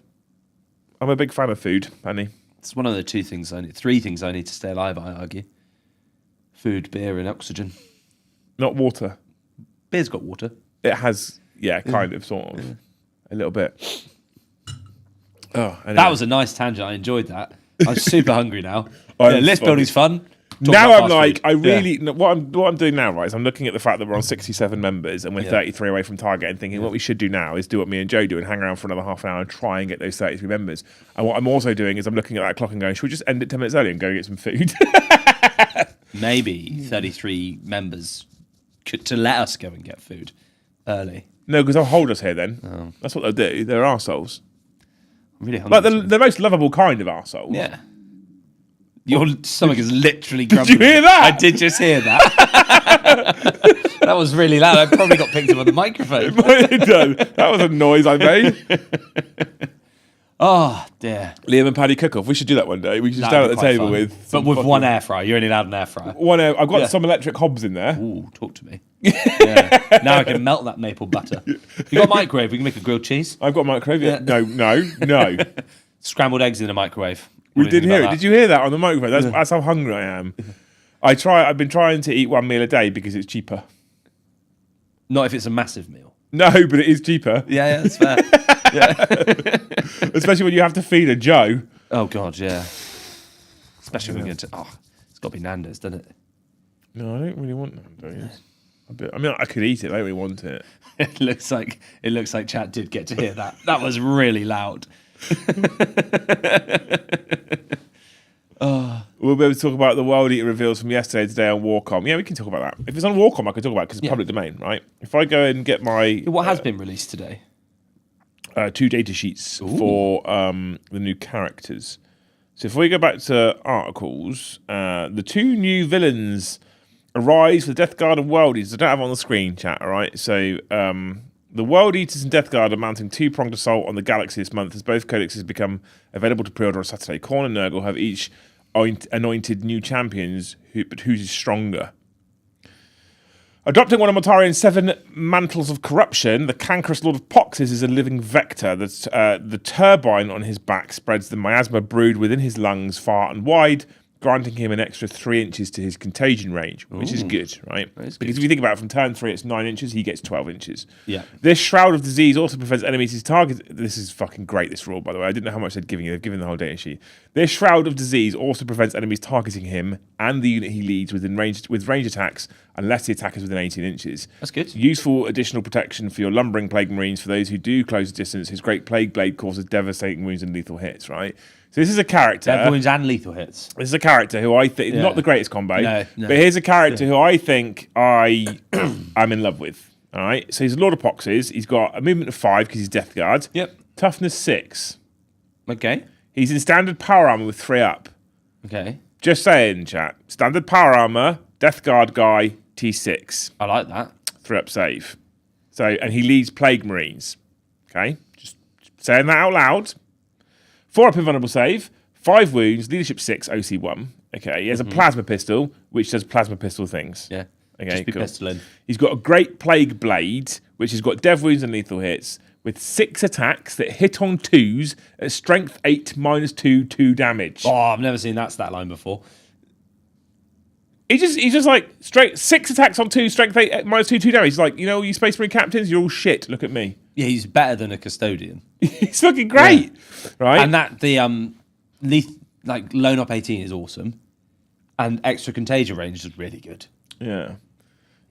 I'm a big fan of food, Annie. It's one of the three things I need to stay alive, I argue. Food, beer, and oxygen. Not water. Beer's got water. It has, kind of, sort of, a little bit. Oh, anyway. That was a nice tangent. I enjoyed that. I'm super hungry now. I'm List fucking- building's fun. Talk Now about I'm fast like, food. I really no, what I'm doing now, right? Is I'm looking at the fact that we're on 67 members and we're 33 away from target, and thinking what we should do now is do what me and Joe do and hang around for another half an hour and try and get those 33 members. And what I'm also doing is I'm looking at that clock and going, should we just end it 10 minutes early and go get some food? Maybe 33 members to let us go and get food early. No, because they'll hold us here then. That's what they'll do. They're arseholes. I'm really hungry. Like the most lovable kind of arseholes. Yeah. Your stomach is literally grumbling. Did you hear that? I did just hear that. That was really loud. I probably got picked up on the microphone. That was a noise I made. Oh, dear. Liam and Paddy cook-off. We should do that one day. We should stand at the table with... But with one air fryer. You're only allowed an air fryer. I've got some electric hobs in there. Ooh, talk to me. Yeah. Now I can melt that maple butter. You got a microwave? We can make a grilled cheese. I've got a microwave. Yeah. No. Scrambled eggs in a microwave. We did hear it. Did you hear that on the microphone? That's how hungry I am. I've been trying to eat one meal a day because it's cheaper. Not if it's a massive meal. No, but it is cheaper. Yeah, that's fair. Especially when you have to feed a Joe. Oh, God, yeah. Especially when you're going to... Oh, it's got to be Nando's, doesn't it? No, I don't really want Nando's. I mean, I could eat it. I don't really want it. It looks like chat did get to hear that. That was really loud. We'll be able to talk about the World Eater reveals from yesterday, today on Warcom. Yeah, we can talk about that. If it's on Warcom, I can talk about it because it's public domain, right? If I go and get my... What has been released today? 2 data sheets for the new characters. So if we go back to articles, the 2 new villains arise for the Death Guard and World Eaters. I don't have it on the screen, chat, all right? So the World Eaters and Death Guard are mounting 2-pronged assault on the galaxy this month as both codexes become available to pre-order on Saturday. Khorne and Nurgle have each anointed new champions, but whose is stronger? Adopting one of Mortarian's 7 mantles of corruption, the cankerous Lord of Poxes is a living vector. The turbine on his back spreads the miasma brewed within his lungs far and wide, granting him an extra 3 inches to his contagion range, which is good, right? Because if you think about it, from turn 3 it's 9 inches, he gets 12 inches. Yeah. This Shroud of Disease also prevents enemies to target... This is fucking great, this rule, by the way. I didn't know how much they'd given you. They've given the whole data sheet. This Shroud of Disease also prevents enemies targeting him and the unit he leads with range attacks unless the attack is within 18 inches. That's good. Useful additional protection for your lumbering Plague Marines. For those who do close the distance, his great Plague Blade causes devastating wounds and lethal hits, right? So this is a character... Dead wounds and lethal hits. This is a character who I think... Not the greatest combo, No. but here's a character who I think I am in love with. All right? So he's a Lord of Poxes. He's got a movement of 5 because he's Death Guard. Yep. Toughness 6. Okay. He's in standard power armor with 3 up. Okay. Just saying, chat. Standard power armor, Death Guard guy, T6. I like that. 3 up save. So, and he leads Plague Marines. Okay? Just saying that out loud. 4 up invulnerable save, 5 wounds, leadership 6, OC 1. Okay, he has a plasma pistol, which does plasma pistol things. Yeah. Okay, Just be cool. pistoling. He's got a great plague blade, which has got dev wounds and lethal hits, with 6 attacks that hit on 2s at strength 8 -2 damage. Oh, I've never seen that stat line before. He's just like straight 6 attacks on 2, strength 8 at -2 damage. He's like, you Space Marine captains, you're all shit. Look at me. Yeah, he's better than a custodian. He's fucking great, right? And that lone up 18 is awesome, and extra contagion range is really good. Yeah.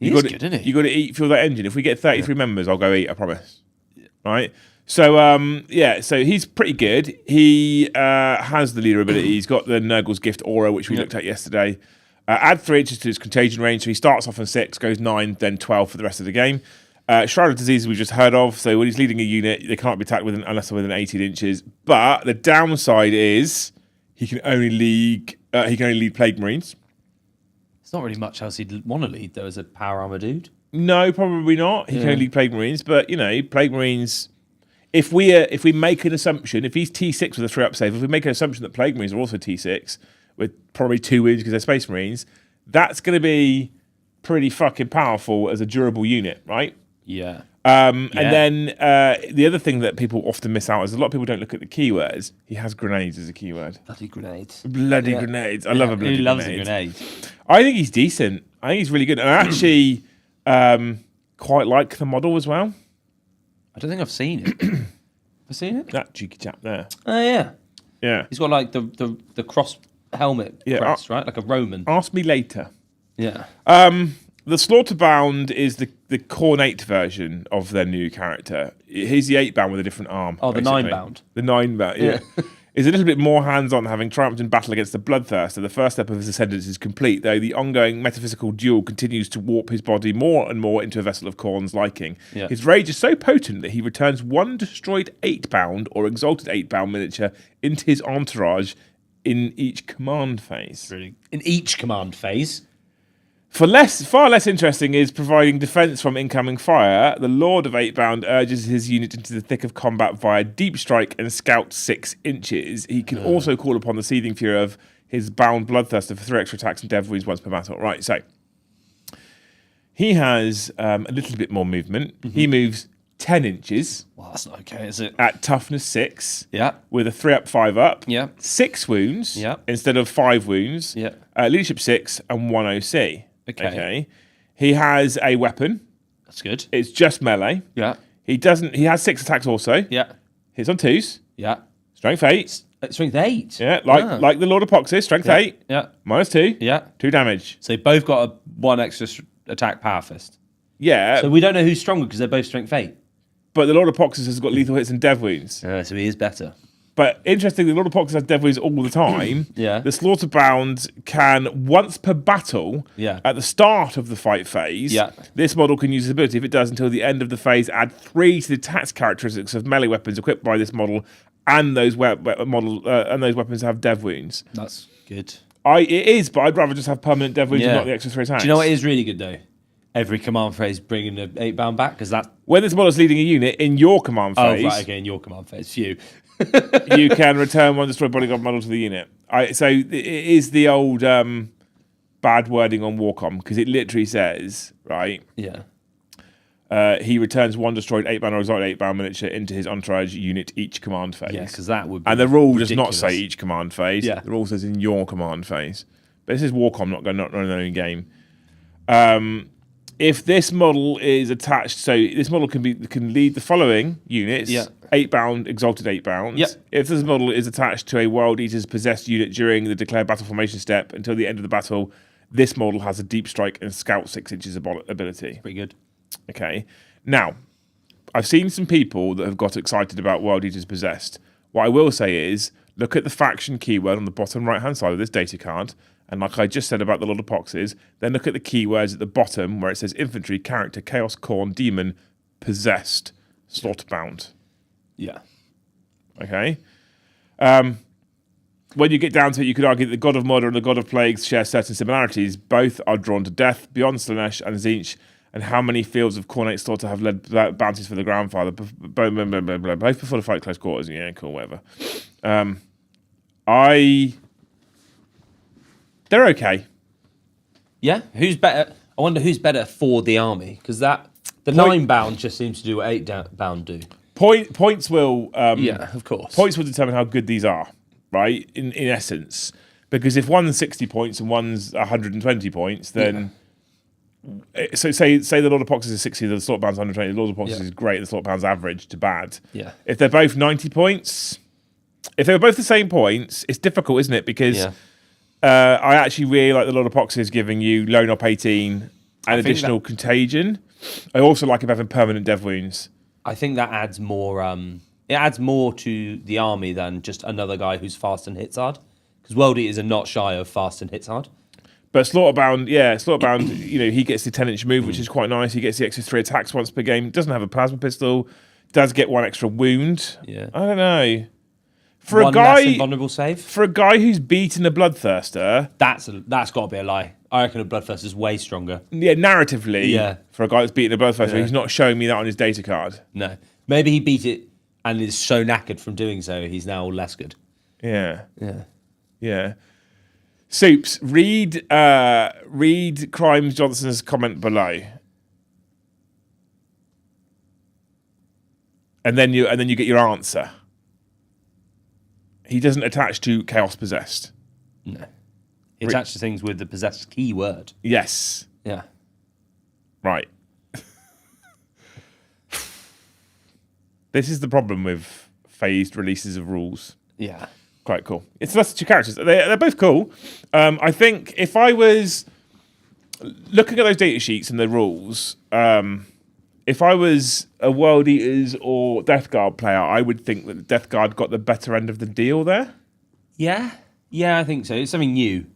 He's good, isn't he? You got to eat, fuel that engine. If we get 33 members, I'll go eat, I promise. Right? So, so he's pretty good. He has the leader ability. He's got the Nurgle's Gift aura, which we looked at yesterday. Add 3 inches to his contagion range. So he starts off on 6, goes 9, then 12 for the rest of the game. Shroud of Disease we've just heard of. So when he's leading a unit, they can't be attacked unless they're within 18 inches. But the downside is he can only lead Plague Marines. There's not really much else he'd want to lead, though, as a power armor dude. No, probably not. He can only lead Plague Marines, but Plague Marines. If we make an assumption, if he's T6 with a 3 up save, if we make an assumption that Plague Marines are also T6 with probably 2 wins because they're Space Marines, that's going to be pretty fucking powerful as a durable unit, right? Yeah. And then the other thing that people often miss out is a lot of people don't look at the keywords. He has grenades as a keyword. Bloody grenades. Bloody grenades. I love a bloody Who loves grenade. a grenade? I think he's decent. I think he's really good. And I actually quite like the model as well. I don't think I've seen it. Have I seen it? That cheeky chap there. Oh, yeah. Yeah. He's got like the cross helmet crest, right? Like a Roman. Ask me later. Yeah. The Slaughterbound is the cornate version of their new character. He's the 8-bound with a different arm. Oh, the basically. 9-bound. The 9-bound, yeah. Is a little bit more hands-on, having triumphed in battle against the Bloodthirster. The first step of his ascendance is complete, though the ongoing metaphysical duel continues to warp his body more and more into a vessel of Khorne's liking. Yeah. His rage is so potent that he returns 1 destroyed 8-bound or exalted 8-bound miniature into his entourage in each command phase. Really? In each command phase? Far less interesting is providing defense from incoming fire. The Lord of 8-bound urges his unit into the thick of combat via deep strike and scout 6 inches. He can also call upon the seething fury of his bound Bloodthirster for 3 extra attacks and dev wounds once per battle. Right, so he has a little bit more movement. He moves 10 inches. Well, that's not okay, is it? At toughness 6. Yeah. With a 3 up, 5 up. Yeah. 6 wounds. Yeah. Instead of 5 wounds. Yeah. Leadership 6 and 1 OC. Okay. He has a weapon. That's good. It's just melee. Yeah. He has 6 attacks also. Yeah. Hits on 2s. Yeah. Strength 8. Strength 8. Yeah, like the Lord of Poxes, strength 8. Yeah. -2. Yeah. 2 damage. So they both got a 1 extra attack power fist. Yeah. So we don't know who's stronger because they're both strength 8. But the Lord of Poxes has got lethal hits and dev wounds. So he is better. But interestingly, the Lord of Poxes has dev wounds all the time. Yeah. The Slaughterbound can, once per battle, at the start of the fight phase, this model can use this ability. If it does until the end of the phase, add 3 to the attacks characteristics of melee weapons equipped by this model, and those those weapons have dev wounds. That's good. It is, but I'd rather just have permanent dev wounds and not the extra 3 attacks. Do you know what is really good though? Every command phase bringing the 8-bound back because that when this model's leading a unit in your command phase. Oh right, okay, in your command phase, phew. You can return 1 destroyed bodyguard model to the unit. So it is the old bad wording on Warcom because it literally says right. Yeah. He returns 1 destroyed 8-bound or exalted 8-bound miniature into his entourage unit each command phase. Yeah, because that would be and the rule ridiculous. does not say each command phase. Yeah. The rule says in your command phase. But this is Warcom, not running their own game. If this model is attached, so this model can lead the following units: 8-bound, exalted 8-bound. Yep. If this model is attached to a Wild Eater's possessed unit during the declared battle formation step until the end of the battle, this model has a deep strike and scout 6 inches ability. Pretty good. Okay. Now, I've seen some people that have got excited about Wild Eaters possessed. What I will say is, look at the faction keyword on the bottom right-hand side of this data card. And like I just said about the Lord of Poxes, then look at the keywords at the bottom where it says infantry, character, chaos, Khorne, demon, possessed, slaughterbound. Yeah. Okay. When you get down to it, you could argue that the God of Murder and the God of Plagues share certain similarities. Both are drawn to death beyond Slanesh and Tzeentch, and how many fields of Cornate slaughter have led bounties for the Grandfather, both before the fight close quarters. Yeah, cool, whatever. They're okay. Yeah, who's better? I wonder who's better for the army, because the 9 bound just seems to do what 8 bound do. Points will Of course. Points will determine how good these are, right? In essence, because if one's 60 points and one's 120 points, then so say the Lord of Poxes is 60, the Slaughter Bound's 120. The Lord of Poxes is great, the Slaughter Bound's average to bad. Yeah. If they're both 90 points, if they were both the same points, it's difficult, isn't it? Because I actually really like the Lord of Poxes giving you lone op 18 and additional contagion. I also like him having permanent dev wounds. I think that adds more. It adds more to the army than just another guy who's fast and hits hard. Because World Eaters are not shy of fast and hits hard. But Slaughterbound, he gets the 10-inch move, which is quite nice. He gets the extra 3 attacks once per game. Doesn't have a plasma pistol. Does get 1 extra wound. Yeah. I don't know. For a guy, less invulnerable save. For a guy who's beaten a Bloodthirster, that's got to be a lie. I reckon a Bloodthirster is way stronger. Yeah, narratively. Yeah. For a guy that's beaten a Bloodthirster, he's not showing me that on his data card. No, maybe he beat it and is so knackered from doing so, he's now less good. Yeah. Yeah. Yeah. Soups, read Crimes Johnson's comment below. And then you get your answer. He doesn't attach to Chaos Possessed. No. He attaches things with the possessed keyword. Yes. Yeah. Right. This is the problem with phased releases of rules. Yeah. Quite cool. It's less 2 characters. They're both cool. I think if I was looking at those data sheets and the rules, if I was a World Eaters or Death Guard player, I would think that the Death Guard got the better end of the deal there. Yeah. Yeah, I think so. It's something new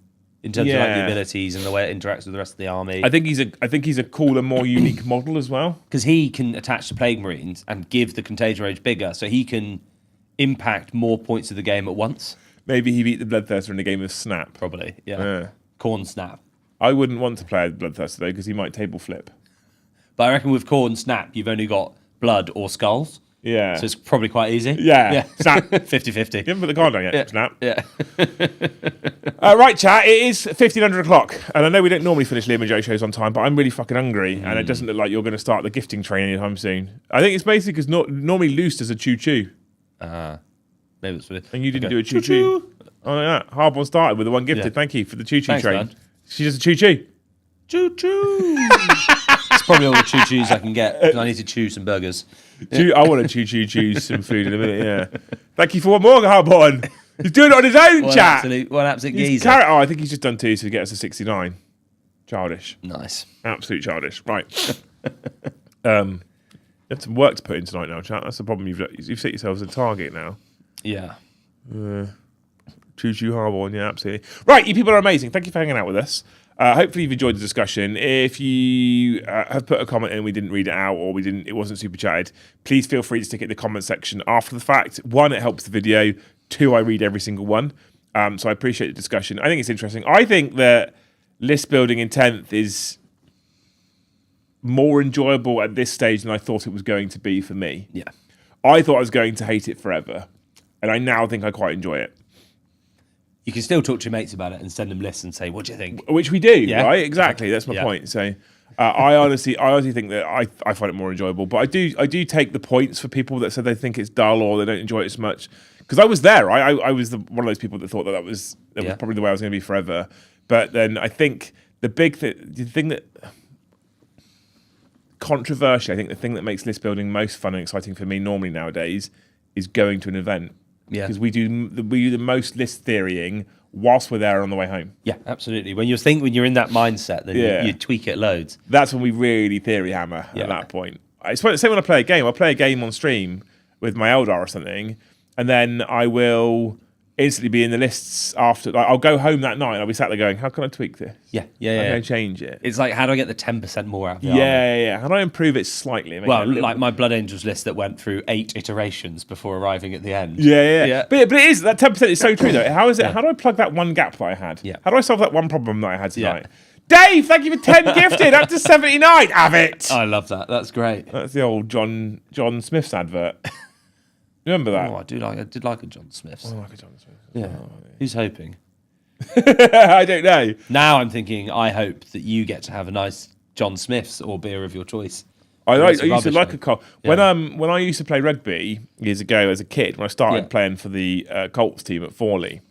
in terms of like the abilities and the way it interacts with the rest of the army. I think he's a cooler, more unique model as well. Because he can attach to Plague Marines and give the Contagion Rage bigger, so he can impact more points of the game at once. Maybe he beat the Bloodthirster in a game of Snap. Probably, yeah. Corn Snap. I wouldn't want to play a Bloodthirster though, because he might table flip. But I reckon with Corn Snap, you've only got blood or skulls. Yeah. So it's probably quite easy. Yeah. Snap. 50-50. You haven't put the card on yet. Yeah. Snap. Yeah. Right, chat. It is 1500 o'clock. And I know we don't normally finish Liam and Joe shows on time, but I'm really fucking hungry. And it doesn't look like you're going to start the gifting train anytime soon. I think it's basically because normally Loose does a choo-choo. Maybe it's weird. And you didn't do a choo-choo. Oh, yeah. Hardball started with the one gifted. Yeah. Thank you for the choo-choo Thanks, train. man. She does a choo-choo. Choo-choo. It's probably all the choo-choos I can get. 'Cause I need to chew some burgers. I want to choose some food in a minute, yeah. Thank you for one more, Hardball. He's doing it on his own, chat. What an absolute geezer. I think he's just done 2 to get us to 69. Childish. Nice. Absolute childish. Right. You have some work to put in tonight now, chat. That's the problem. You've set yourselves a target now. Yeah. Choo-choo Hardball, yeah, absolutely. Right, you people are amazing. Thank you for hanging out with us. Hopefully you've enjoyed the discussion. If you have put a comment in and we didn't read it out or it wasn't super chatted, please feel free to stick it in the comment section after the fact. 1, it helps the video. 2, I read every single one. So I appreciate the discussion. I think it's interesting. I think that list building in 10th is more enjoyable at this stage than I thought it was going to be for me. Yeah. I thought I was going to hate it forever. And I now think I quite enjoy it. You can still talk to your mates about it and send them lists and say, what do you think? Which we do, right? Exactly. That's my point. So I honestly think that I find it more enjoyable. But I do take the points for people that said they think it's dull or they don't enjoy it as much. Because I was there. I was one of those people that thought that was probably the way I was going to be forever. But then I think the thing that controversially, I think the thing that makes list building most fun and exciting for me normally nowadays is going to an event. Yeah. Because we do the most list theorying whilst we're there on the way home. Yeah, absolutely. When you're in that mindset, then you tweak it loads. That's when we really theory hammer at that point. It's the same when I play a game. I'll play a game on stream with my Eldar or something, and then I will instantly be in the lists after. Like, I'll go home that night and I'll be sat there going, how can I tweak this? Yeah. How can I change it? It's like, how do I get the 10% more out of the army? Yeah. How do I improve it slightly? Well, like my Blood Angels list that went through 8 iterations before arriving at the end. Yeah. But it is, that 10% is so true though. How is it? How do I plug that one gap that I had? Yeah. How do I solve that one problem that I had tonight? Dave, thank you for 10 gifted, up to 79. Have it. I love that. That's great. That's the old John Smith's advert. Remember that? Oh, I did like a John Smith's. I like a John Smith. Yeah. Who's hoping? I don't know. Now I'm thinking, I hope that you get to have a nice John Smith's or beer of your choice. I used to like a Colt. When I used to play rugby years ago as a kid, when I started playing for the Colts team at Forley,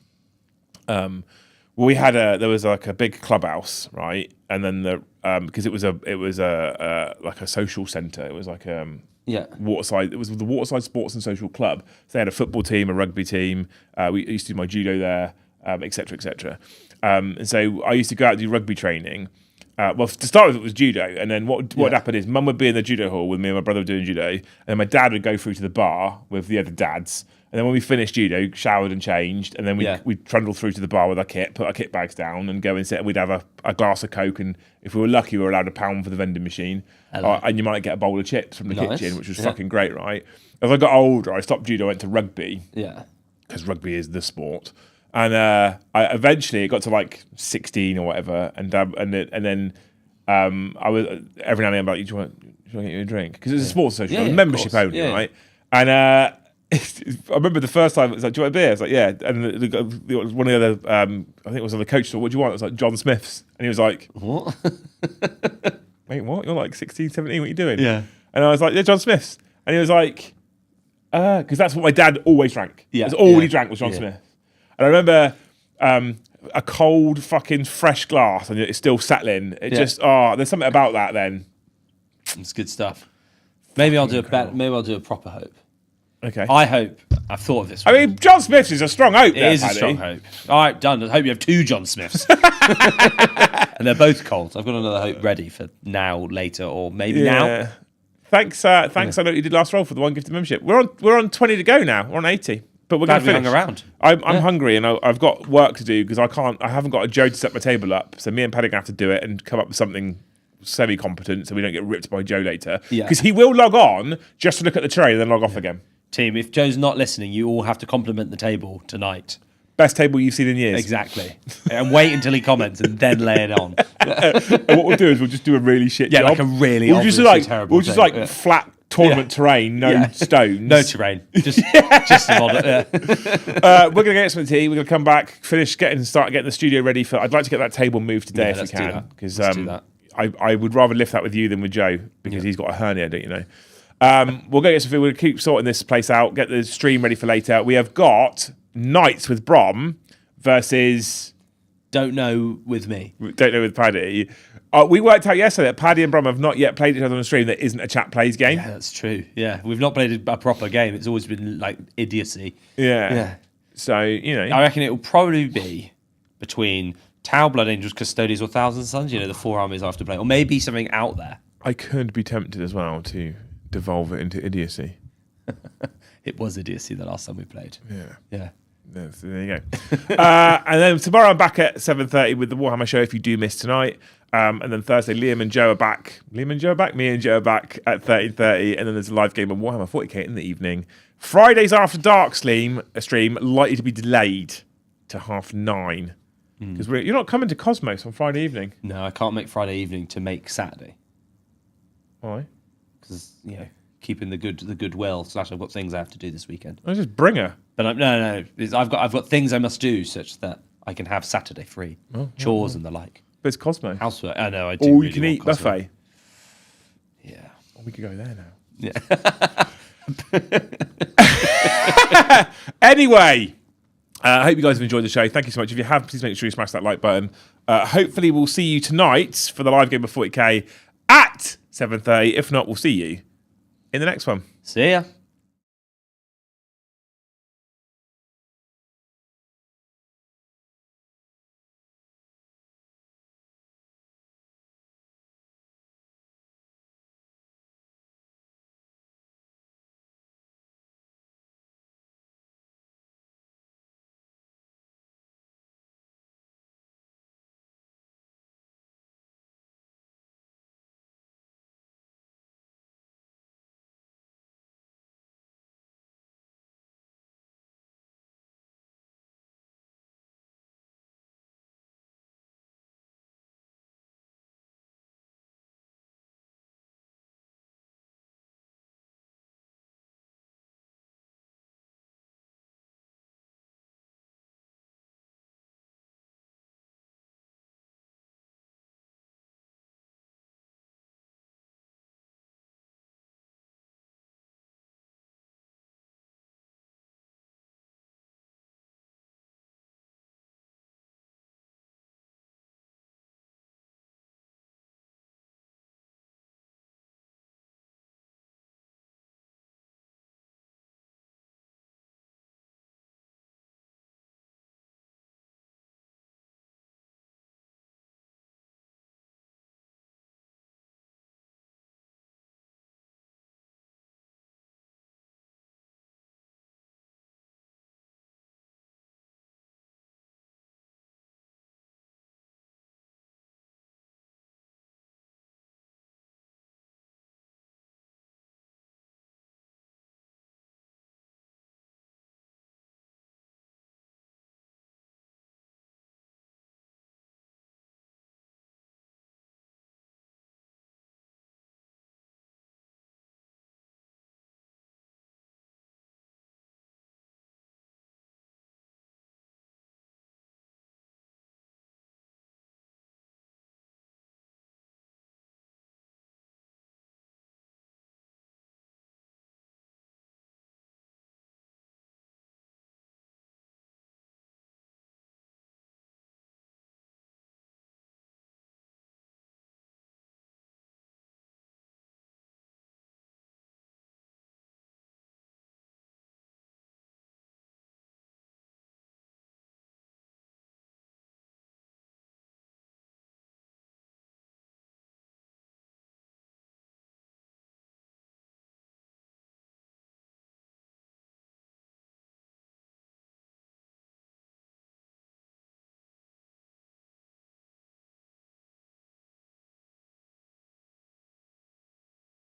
we had there was like a big clubhouse, right? And then because it was like a social centre. It was like Waterside. It was the Waterside Sports and Social Club. So they had a football team, a rugby team. We used to do my judo there, etc., etc. And so I used to go out and do rugby training. Well, to start with, it was judo, and then what happened is Mum would be in the judo hall with me and my brother doing judo, and then my dad would go through to the bar with the other dads, and then when we finished judo, showered and changed, and then we'd trundle through to the bar with our kit, put our kit bags down, and go and sit, and we'd have a glass of Coke, and if we were lucky, we were allowed £1 for the vending machine, and you might get a bowl of chips from the kitchen, which was fucking great, right? As I got older, I stopped judo, went to rugby, because rugby is the sport. And I eventually it got to like 16 or whatever, and then I was every now and then I'm like, do you want to get you a drink? Because it's a sports social, membership only, right? And I remember the first time it was like, do you want a beer? I was like, yeah. And one of the other, I think it was on the coach store. What do you want? It was like John Smith's, and he was like, what? Wait, what? You're like 16, 17. What are you doing? Yeah. And I was like, yeah, John Smith's, and he was like, because that's what my dad always drank. Yeah. That's all he drank was John Smith. And I remember a cold, fucking fresh glass, and it's still settling. It just, there's something about that. Then it's good stuff. Maybe I'll do a proper hope. Okay. I hope. I've thought of this one. I mean, John Smith's is a strong hope. It is a strong hope. All right, done. I hope you have 2 John Smiths, and they're both cold. I've got another hope ready for now, later, or maybe now. Thanks. I know what you did last roll for the one gifted membership. We're on 20 to go now. We're on 80. But we're going to finish. Hung around. I'm hungry, and I've got work to do because I haven't got a Joe to set my table up. So me and Paddy are going to have to do it and come up with something semi-competent so we don't get ripped by Joe later. Because he will log on just to look at the tray and then log off again. Team, if Joe's not listening, you all have to compliment the table tonight. Best table you've seen in years. Exactly. And wait until he comments and then lay it on. And what we'll do is we'll just do a really shit job. Like a really terrible We'll just flat tournament terrain, no stones. No terrain. Just a model. We're going to get some tea. We're going to come back, start getting the studio ready for. I'd like to get that table moved today if we can. Because I would rather lift that with you than with Joe because he's got a hernia, don't you know? We'll go get some food. We'll keep sorting this place out, get the stream ready for later. We have got Knights with Brom versus Don't Know with me. Don't Know with Paddy. We worked out yesterday that Paddy and Brom have not yet played each other on the stream that isn't a chat plays game. Yeah, that's true. Yeah, we've not played a proper game. It's always been like idiocy. Yeah. So, you know. I reckon it will probably be between Tau, Blood Angels, Custodians, or Thousand Suns, the 4 armies I have to play. Or maybe something out there. I could be tempted as well to devolve it into idiocy. It was idiocy the last time we played. Yeah. So there you go. And then tomorrow I'm back at 7:30 with the Warhammer show if you do miss tonight. And then Thursday, Liam and Joe are back. Me and Joe are back at 13:30. And then there's a live game of Warhammer 40k in the evening. Fridays after dark stream likely to be delayed to 9:30. Because you're not coming to Cosmos on Friday evening. No, I can't make Friday evening to make Saturday. Why? Because, keeping the goodwill / I've got things I have to do this weekend. I just bring her. But no. I've got things I must do such that I can have Saturday free. Chores and the like. But it's Cosmo. Housework. I know. I do. All you can eat buffet. Yeah. We could go there now. Yeah. Anyway, I hope you guys have enjoyed the show. Thank you so much. If you have, please make sure you smash that like button. Hopefully, we'll see you tonight for the live game of 40k at 7:30. If not, we'll see you in the next one. See ya.